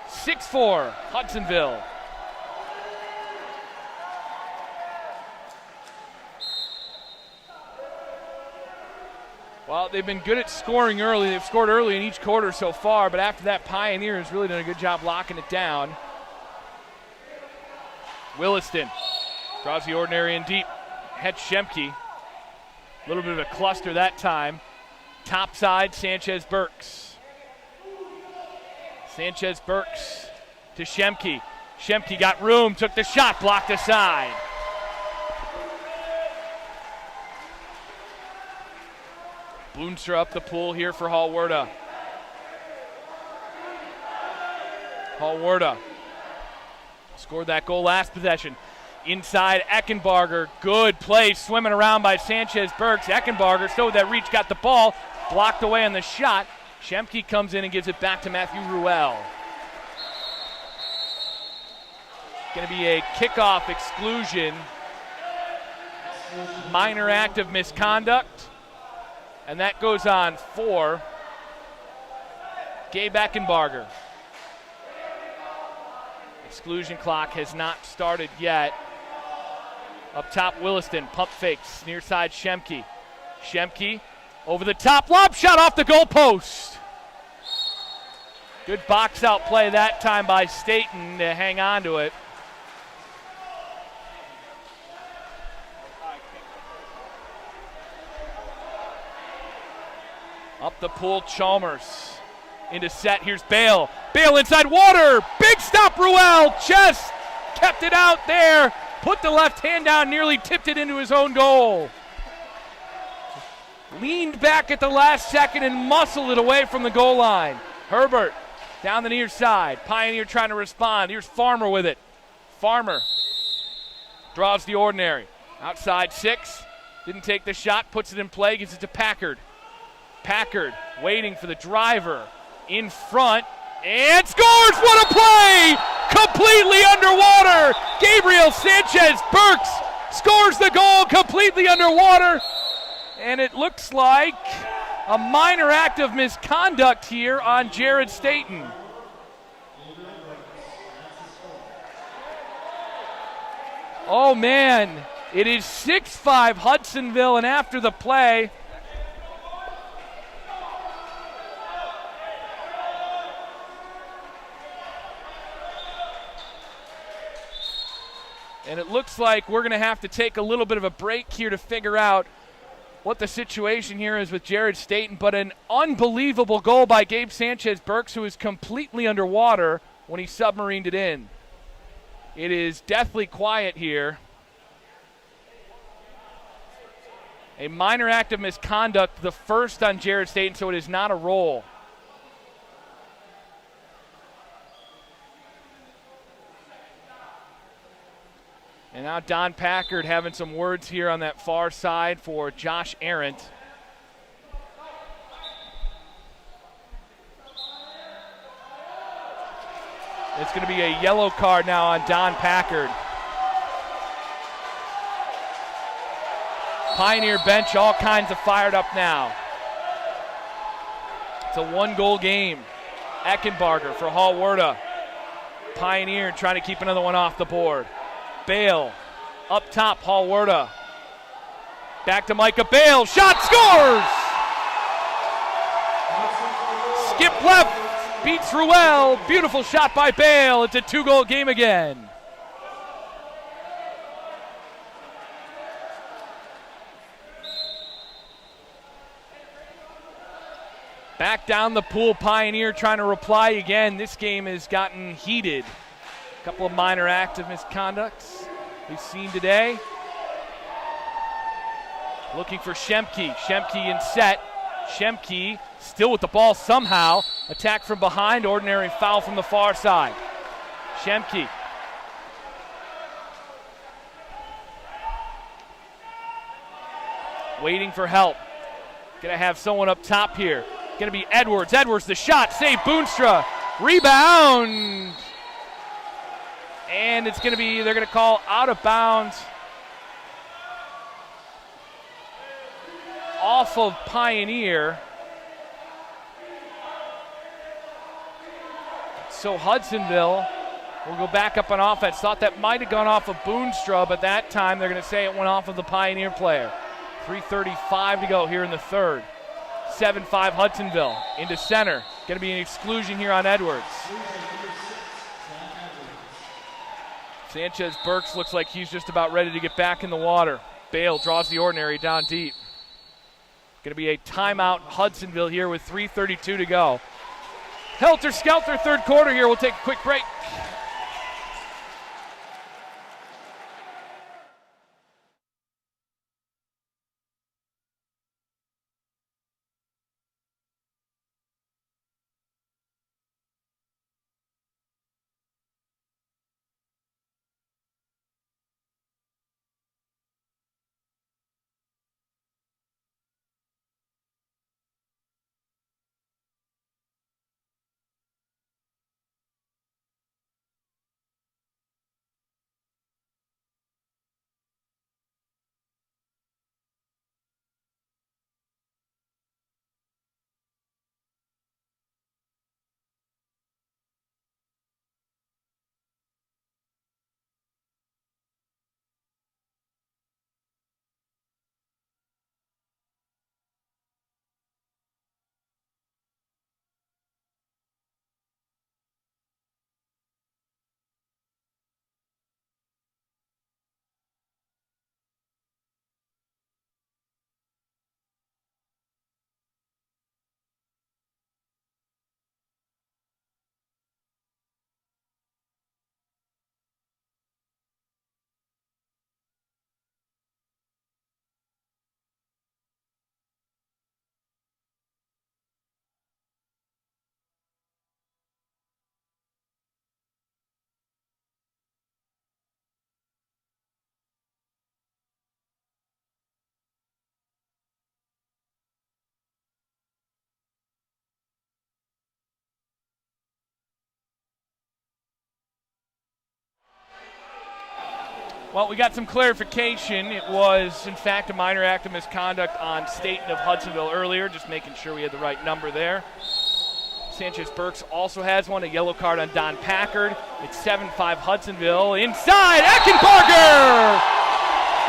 S1: 6-4, Hudsonville. Well, they've been good at scoring early. They've scored early in each quarter so far, but after that, Pioneer has really done a good job locking it down. Williston draws the ordinary in deep. Head Schemke. A little bit of a cluster that time. Top side, Sanchez-Burks. Sanchez-Burks to Schemke. Schemke got room, took the shot, blocked aside. Boonstra up the pool here for Hallwarda. Hallwarda scored that goal last possession. Inside Eckenbarger, good play, swimming around by Sanchez-Burks. Eckenbarger still with that reach, got the ball, blocked away on the shot. Schemke comes in and gives it back to Matthew Ruel. Going to be a kickoff exclusion. Minor act of misconduct. And that goes on for Gabe Eckenbarger. Exclusion clock has not started yet. Up top, Williston, pump fakes, near side Schemke. Schemke over the top, lob shot off the goal post. Good box out play that time by Staten to hang on to it. Up the pool, Chalmers into set. Here's Bale. Bale inside water. Big stop, Ruel. Just kept it out there. Put the left hand down, nearly tipped it into his own goal. Leaned back at the last second and muscled it away from the goal line. Herbert down the near side. Pioneer trying to respond. Here's Farmer with it. Farmer draws the ordinary. Outside 6. Didn't take the shot. Puts it in play. Gives it to Packard. Packard waiting for the driver in front and scores! What a play! Completely underwater! Gabriel Sanchez-Burks scores the goal completely underwater, and it looks like a minor act of misconduct here on Jared Staten. Oh man, it is 6-5 Hudsonville, and after the play, and it looks like we're going to have to take a little bit of a break here to figure out what the situation here is with Jared Staten. But an unbelievable goal by Gabe Sanchez-Burks, who is completely underwater when he submarined it in. It is deathly quiet here. A minor act of misconduct, the first on Jared Staten, so it is not a roll. And now Don Packard having some words here on that far side for Josh Arendt. It's going to be a yellow card now on Don Packard. Pioneer bench all kinds of fired up now. It's a one-goal game. Eckenbarger for Hallwerda. Pioneer trying to keep another one off the board. Bale up top, Hallwerda. Back to Micah Bale. Shot, scores! Skip left, beats Ruel. Beautiful shot by Bale. It's a two-goal game again. Back down the pool, Pioneer trying to reply again. This game has gotten heated. A couple of minor acts of misconducts we've seen today. Looking for Schemke. Schemke in set. Schemke still with the ball somehow. Attack from behind. Ordinary foul from the far side. Schemke. Waiting for help. Gonna have someone up top here. Gonna be Edwards. Edwards the shot. Save Boonstra. Rebound. And it's gonna be, they're gonna call out of bounds off of Pioneer. So Hudsonville will go back up on offense. Thought that might have gone off of Boonstra, but that time they're gonna say it went off of the Pioneer player. 3:35 to go here in the third. 7-5 Hudsonville into center. Going to be an exclusion here on Edwards. Sanchez Burks looks like he's just about ready to get back in the water. Bale draws the ordinary down deep. Going to be a timeout Hudsonville here with 3:32 to go. Helter Skelter third quarter here. We'll take a quick break. Well, we got some clarification. It was, in fact, a minor act of misconduct on Staten of Hudsonville earlier, just making sure we had the right number there. Sanchez Burks also has one, a yellow card on Don Packard. It's 7-5 Hudsonville. Inside, Eckenbarger!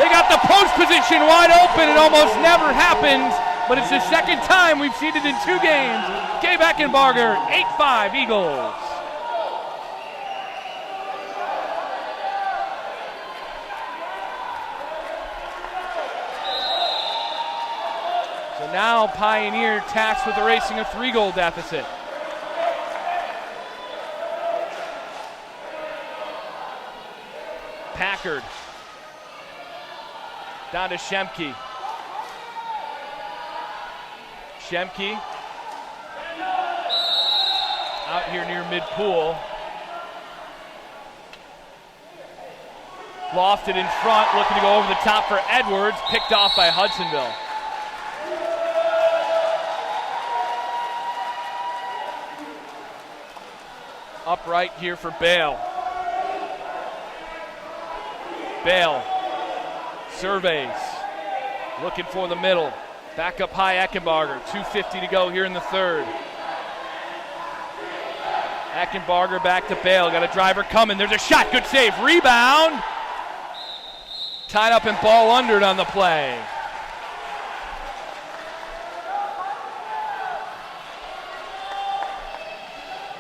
S1: They got the post position wide open. It almost never happens, but it's the second time we've seen it in two games. Gabe Eckenbarger, 8-5 Eagles. Now Pioneer tasked with erasing a 3-goal deficit. Packard down to Schemke. Schemke out here near mid-pool. Lofted in front, looking to go over the top for Edwards, picked off by Hudsonville. Upright here for Bale. Bale surveys, looking for the middle. Back up high, Eckenbarger. 2:50 to go here in the third. Eckenbarger back to Bale. Got a driver coming. There's a shot. Good save. Rebound. Tied up and ball undered on the play.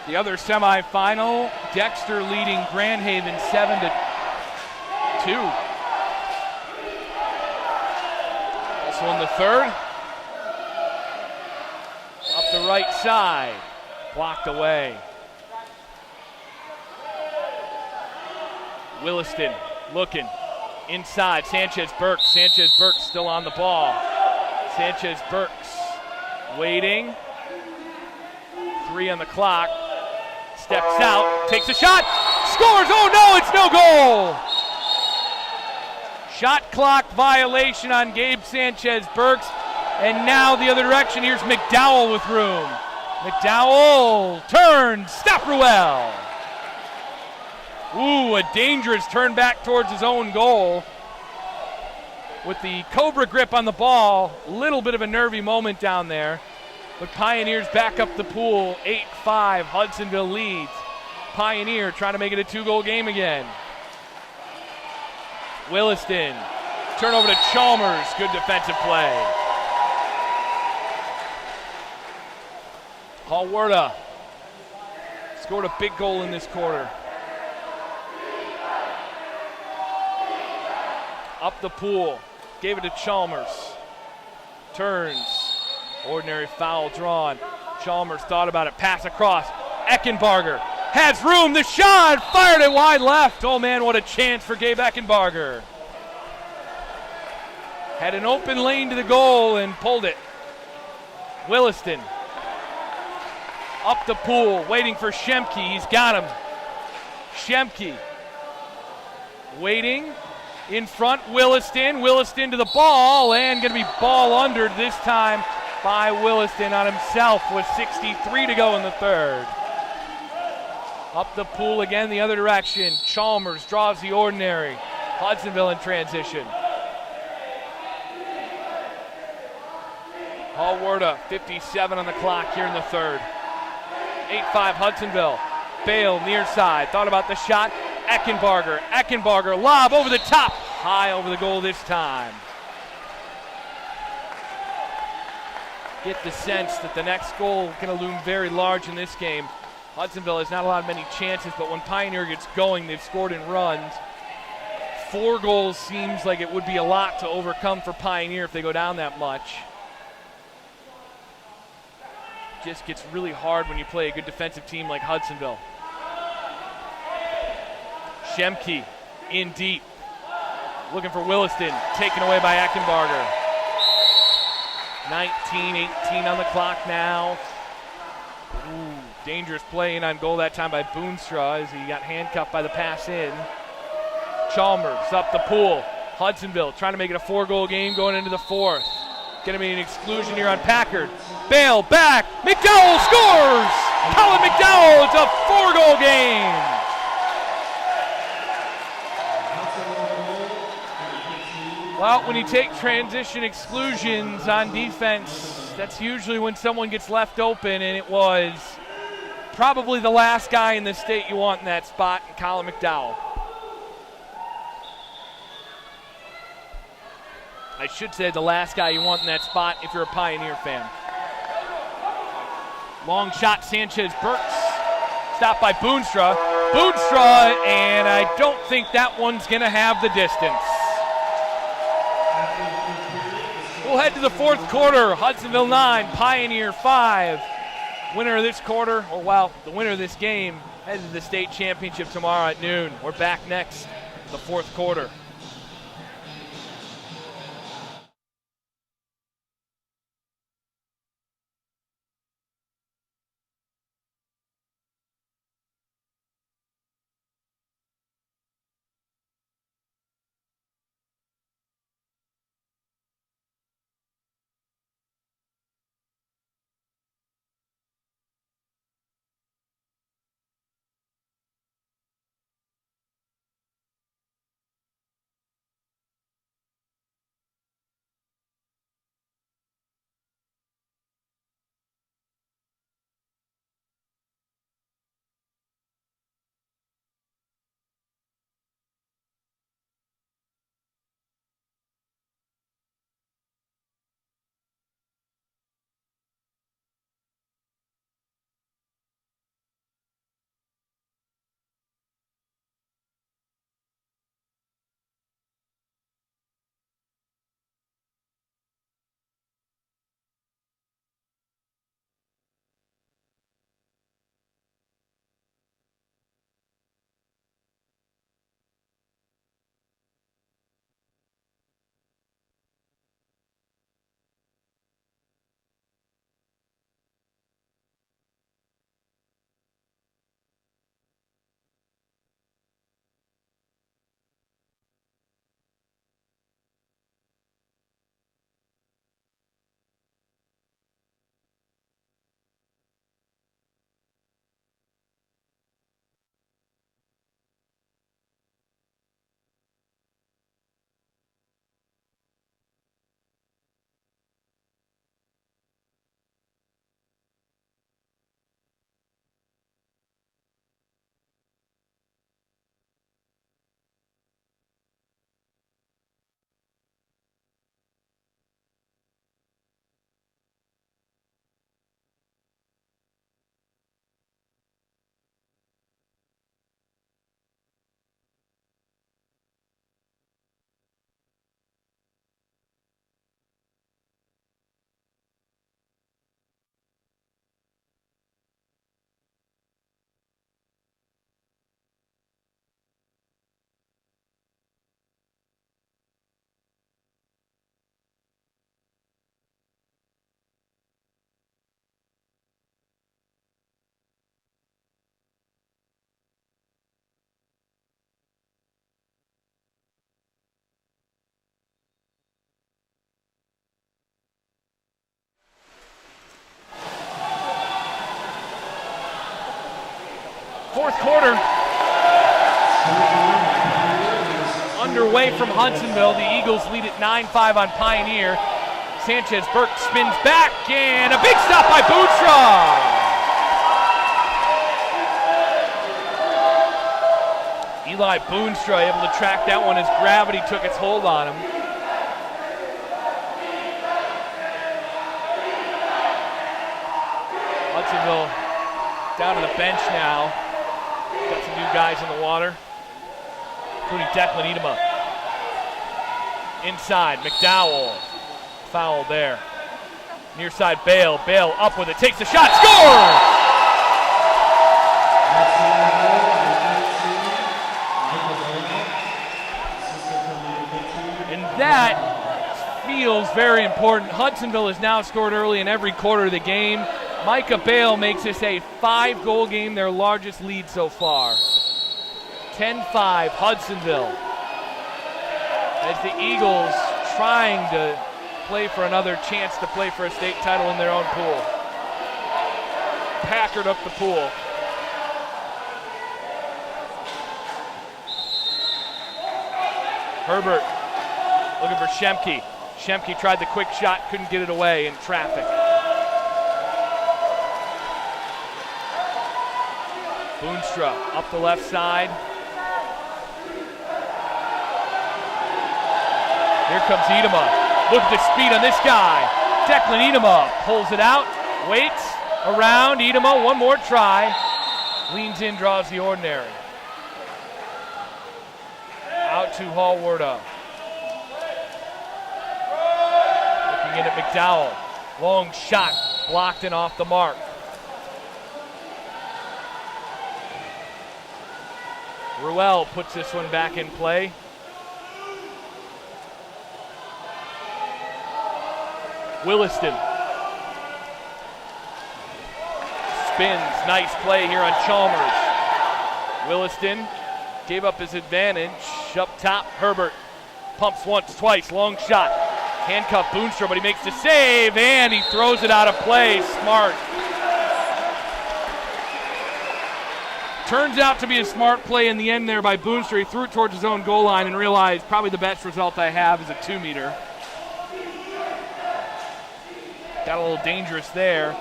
S1: The other semifinal, Dexter leading Grand Haven 7-2. Also in the third. Up the right side. Blocked away. Williston looking inside. Sanchez-Burks. Sanchez-Burks still on the ball. Sanchez-Burks waiting. 3 on the clock. Steps out, takes a shot, scores. Oh no, it's no goal. Shot clock violation on Gabe Sanchez-Burks. And now the other direction. Here's McDowell with room. McDowell turns, stop Ruel. Ooh, a dangerous turn back towards his own goal. With the Cobra grip on the ball, little bit of a nervy moment down there. But Pioneers back up the pool, 8-5, Hudsonville leads. Pioneer trying to make it a 2-goal game again. Williston, turnover to Chalmers, good defensive play. Halwarda scored a big goal in this quarter. Up the pool, gave it to Chalmers. Turns, ordinary foul drawn. Chalmers thought about it, pass across. Eckenbarger has room, the shot, fired it wide left. Oh man, what a chance for Gabe Eckenbarger. Had an open lane to the goal and pulled it. Williston. Up the pool, waiting for Schemke, he's got him. Schemke. Waiting. In front, Williston. Williston to the ball, and going to be ball under this time by Williston on himself with 63 to go in the third. Up the pool again, the other direction. Chalmers draws the ordinary. Hudsonville in transition. Halwarda, 57 on the clock here in the third. 8-5 Hudsonville. Bale near side, thought about the shot. Eckenbarger, lob over the top, high over the goal this time. Get the sense that the next goal is going to loom very large in this game. Hudsonville has not allowed many chances, but when Pioneer gets going, they've scored in runs. 4 goals seems like it would be a lot to overcome for Pioneer if they go down that much. Just gets really hard when you play a good defensive team like Hudsonville. Schemke in deep, looking for Williston, taken away by Eckenbarger. 19-18 on the clock now. Ooh, dangerous play in on goal that time by Boonstra as he got handcuffed by the pass in. Chalmers up the pool. Hudsonville trying to make it a 4-goal game going into the fourth. Going to be an exclusion here on Packard. Bale back, McDowell scores! Colin McDowell, it's a 4-goal game! Well, when you take transition exclusions on defense, that's usually when someone gets left open, and it was probably the last guy in the state you want in that spot, Colin McDowell. I should say the last guy you want in that spot if you're a Pioneer fan. Long shot, Sanchez-Burks. Stopped by Boonstra. And I don't think that one's going to have the distance. We'll head to the fourth quarter. Hudsonville 9, Pioneer 5. Winner of this quarter, the winner of this game, heads to the state championship tomorrow at noon. We're back next, the fourth quarter. Fourth quarter underway from Hudsonville. The Eagles lead at 9-5 on Pioneer. Sanchez Burke spins back, and a big stop by Boonstra. Eli Boonstra able to track that one as gravity took its hold on him. Hudsonville down to the bench now. Got some new guys in the water, including Declan Edema. Inside, McDowell. Foul there. Near side, Bale. Bale up with it, takes the shot, scores! And that feels very important. Hudsonville has now scored early in every quarter of the game. Micah Bale makes this a 5-goal game, their largest lead so far. 10-5, Hudsonville. As the Eagles trying to play for another chance to play for a state title in their own pool. Packard up the pool. Herbert looking for Shemke. Shemke tried the quick shot, couldn't get it away in traffic. Boonstra up the left side. Here comes Edema. Look at the speed on this guy. Declan Edema pulls it out, waits, around, Edema, one more try. Leans in, draws the ordinary. Out to Hallwarda. Looking in at McDowell. Long shot, blocked and off the mark. Ruel puts this one back in play. Williston spins, nice play here on Chalmers. Williston gave up his advantage. Up top, Herbert pumps once, twice, long shot. Handcuff Boonstra, but he makes the save, and he throws it out of play. Smart. Turns out to be a smart play in the end there by Boonstra. He threw it towards his own goal line and realized probably the best result I have is a 2-meter. Got a little dangerous there.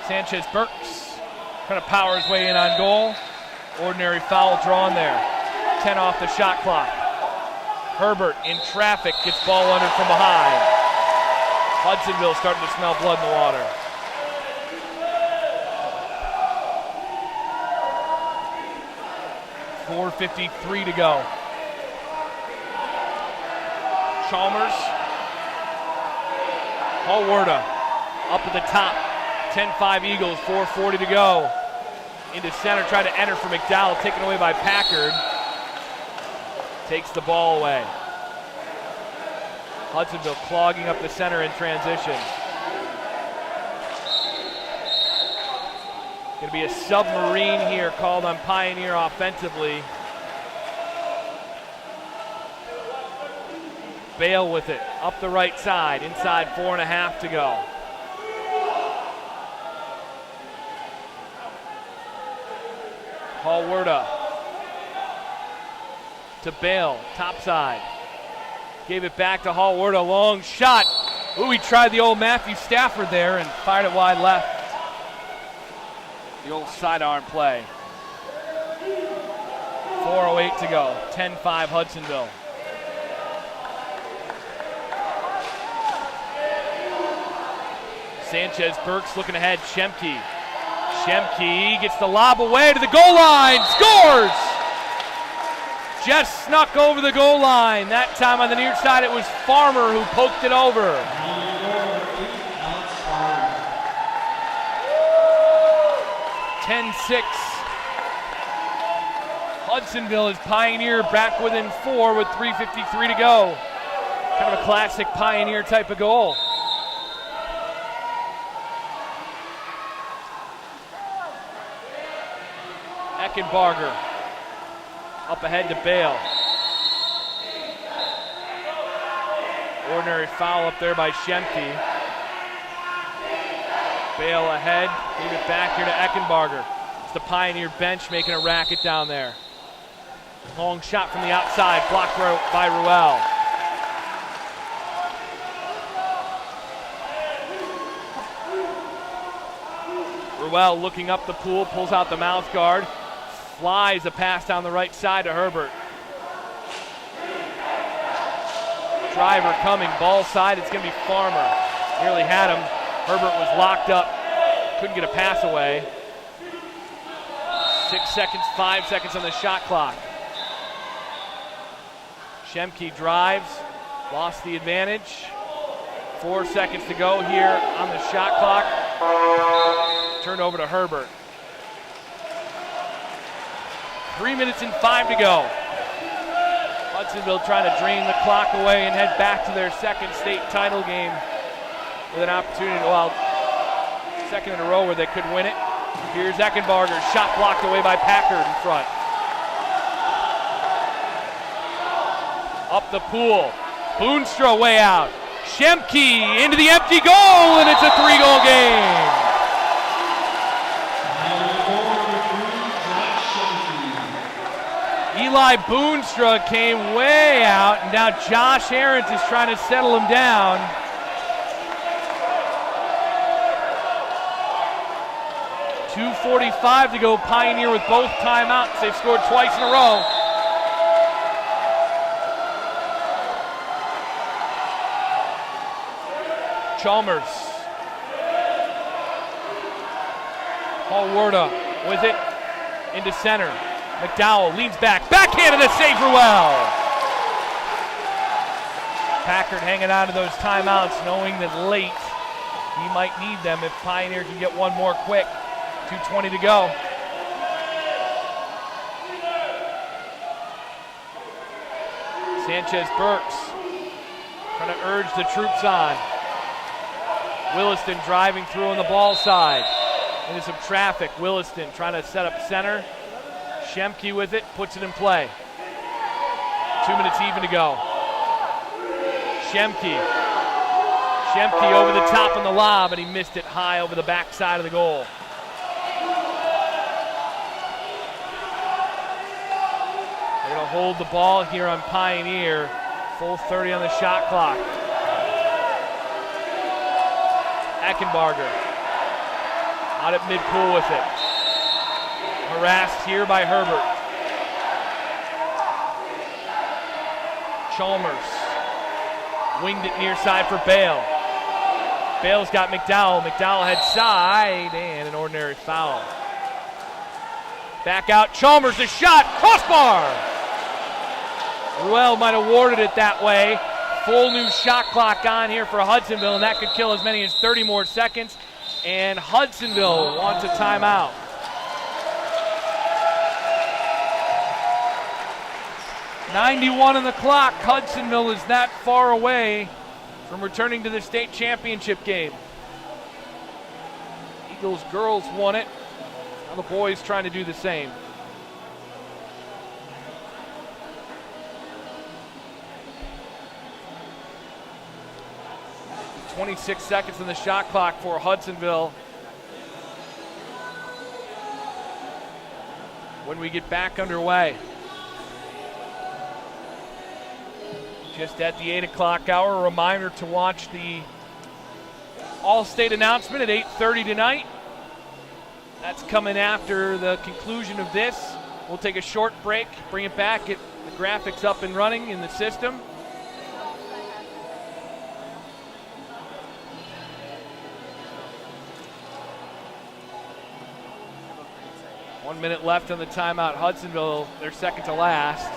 S1: Sanchez Burks trying to power his way in on goal. Ordinary foul drawn there. 10 off the shot clock. Herbert in traffic gets ball under from behind. Hudsonville starting to smell blood in the water. .453 to go. Chalmers. Hallwarda up at the top. 10-5 Eagles, 4:40 to go. Into center, trying to enter for McDowell, taken away by Packard. Takes the ball away. Hudsonville clogging up the center in transition. Gonna be a submarine here called on Pioneer offensively. Bale with it, up the right side, inside 4.5 to go. Hallwarda to Bale, top side. Gave it back to Hallwarda, long shot. Ooh, he tried the old Matthew Stafford there and fired it wide left. The old sidearm play. 4:08 to go, 10-5 Hudsonville. Sanchez Burks looking ahead, Shemke. Shemke gets the lob away to the goal line, scores! Just snuck over the goal line. That time on the near side it was Farmer who poked it over. .10-6. Hudsonville is Pioneer back within 4 with 3:53 to go. Kind of a classic Pioneer type of goal. Eckenbarger up ahead to Bale. Ordinary foul up there by Shemke. Bale ahead, gave it back here to Eckenbarger. It's the Pioneer bench making a racket down there. Long shot from the outside, blocked by Ruel. Ruel looking up the pool, pulls out the mouth guard, flies a pass down the right side to Herbert. Driver coming, ball side, it's going to be Farmer. Nearly had him. Herbert was locked up, couldn't get a pass away. 6 seconds, 5 seconds on the shot clock. Schemke drives, lost the advantage. 4 seconds to go here on the shot clock. Turned over to Herbert. 3 minutes and 5 to go. Hudsonville trying to drain the clock away and head back to their second state title game with an opportunity to, well, second in a row where they could win it. Here's Eckenbarger, shot blocked away by Packard in front. Up the pool, Boonstra way out. Schemke into the empty goal, and it's a 3-goal game. Eli Boonstra came way out, and now Josh Ahrens is trying to settle him down. .245 to go, Pioneer with both timeouts. They've scored twice in a row. Chalmers. Hallwarda with it into center. McDowell leans back, backhand and a save for Ruel. Packard hanging on to those timeouts, knowing that late he might need them if Pioneer can get one more quick. 2:20 to go. Sanchez Burks trying to urge the troops on. Williston driving through on the ball side. Into some traffic. Williston trying to set up center. Schemke with it, puts it in play. 2 minutes even to go. Schemke over the top on the lob, and he missed it high over the back side of the goal. They're going to hold the ball here on Pioneer. Full 30 on the shot clock. Eckenbarger out at mid-pool with it. Harassed here by Herbert. Chalmers winged it near side for Bale. Bale's got McDowell. McDowell head side and an ordinary foul. Back out, Chalmers, a shot, crossbar! Ruel might have awarded it that way. Full new shot clock on here for Hudsonville, and that could kill as many as 30 more seconds. And Hudsonville wants a timeout. .91 on the clock. Hudsonville is that far away from returning to the state championship game. Eagles girls won it. Now the boys trying to do the same. 26 seconds on the shot clock for Hudsonville. When we get back underway. Just at the 8 o'clock hour, a reminder to watch the All-State announcement at 8:30 tonight. That's coming after the conclusion of this. We'll take a short break, bring it back, get the graphics up and running in the system. One minute left on the timeout. Hudsonville, they're second to last.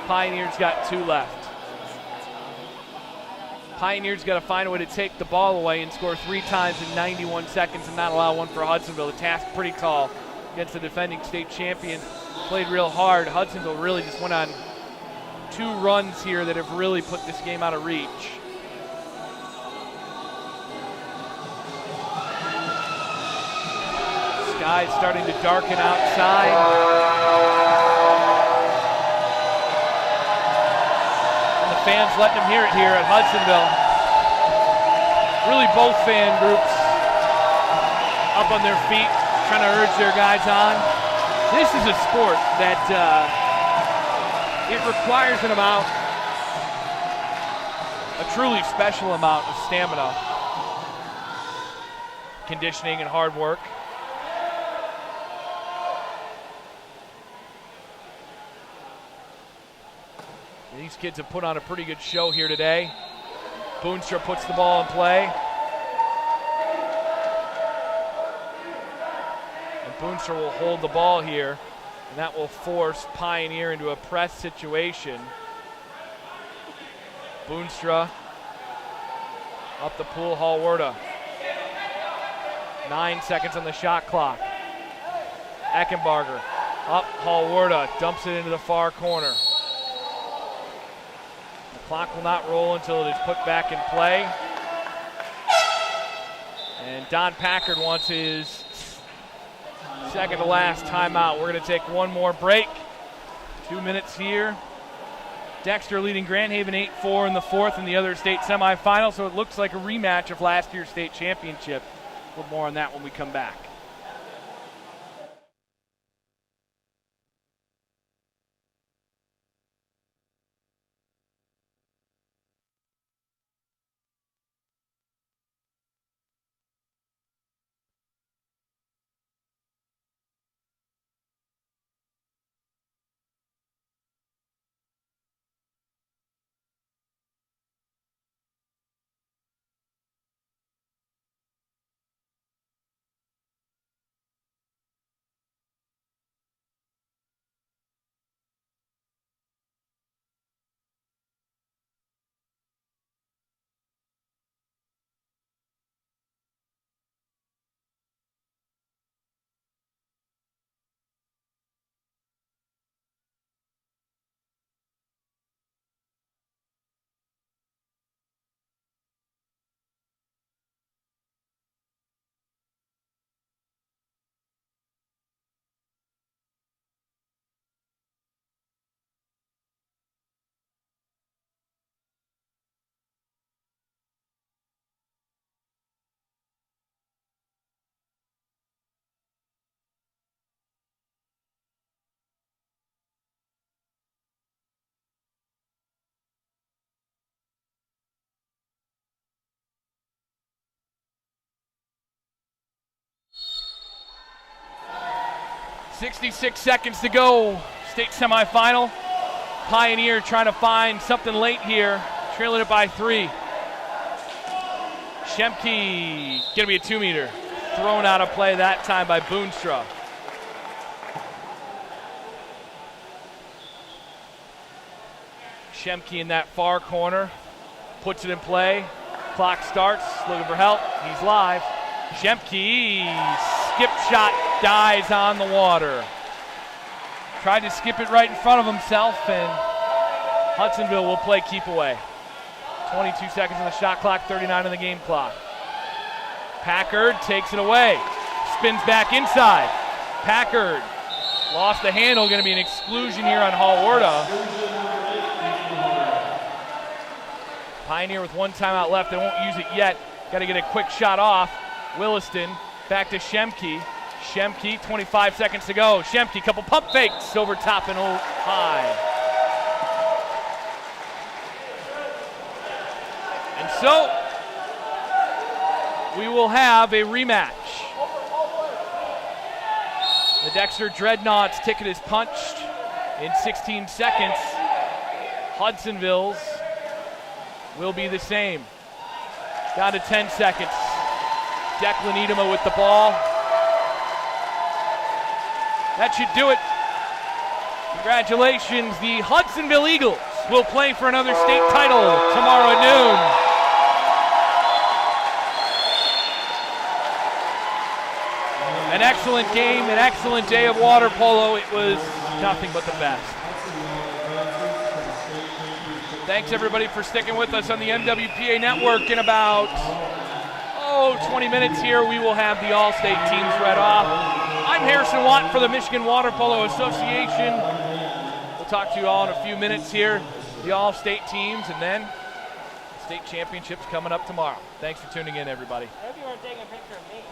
S1: Pioneers got 2 left. Pioneers got to find a way to take the ball away and score 3 times in 91 seconds and not allow one for Hudsonville. The task pretty tall against the defending state champion. Played real hard. Hudsonville really just went on 2 runs here that have really put this game out of reach. Sky's starting to darken outside. And the fans letting them hear it here at Hudsonville. Really both fan groups up on their feet, trying to urge their guys on. This is a sport that it requires an amount, a truly special amount of stamina, conditioning, and hard work. These kids have put on a pretty good show here today. Boonstra puts the ball in play. And Boonstra will hold the ball here, and that will force Pioneer into a press situation. Boonstra up the pool, Hallwerda. 9 seconds on the shot clock. Eckenbarger up, Hallwerda dumps it into the far corner. The clock will not roll until it is put back in play. And Don Packard wants his second to last timeout. We're going to take one more break. 2 minutes here. Dexter leading Grand Haven 8-4 in the fourth in the other state semifinal, so it looks like a rematch of last year's state championship. A little more on that when we come back. .66 seconds to go, state semifinal. Pioneer trying to find something late here, trailing it by 3. Schemke, gonna be a 2-meter. Thrown out of play that time by Boonstra. Schemke in that far corner, puts it in play. Clock starts, looking for help, he's live. Schemke, skip shot, dies on the water. Tried to skip it right in front of himself, and Hudsonville will play keep away. 22 seconds on the shot clock, 39 on the game clock. Packard takes it away, spins back inside. Packard lost the handle, going to be an exclusion here on Hallwerda. Pioneer with one timeout left, they won't use it yet. Got to get a quick shot off. Williston back to Schemke. Schemke, 25 seconds to go. Schemke, couple pump fakes over top and high. And so, we will have a rematch. The Dexter Dreadnoughts ticket is punched in 16 seconds. Hudsonville's will be the same. Down to 10 seconds. Declan Edema with the ball. That should do it. Congratulations, the Hudsonville Eagles will play for another state title tomorrow at noon. An excellent game, an excellent day of water polo. It was nothing but the best. Thanks everybody for sticking with us on the MWPA network. In about 20 minutes here, we will have the all-state teams read off. I'm Harrison Watt for the Michigan Water Polo Association. We'll talk to you all in a few minutes here. The all-state teams, and then state championships coming up tomorrow. Thanks for tuning in, everybody.
S2: I hope you weren't taking a picture of me.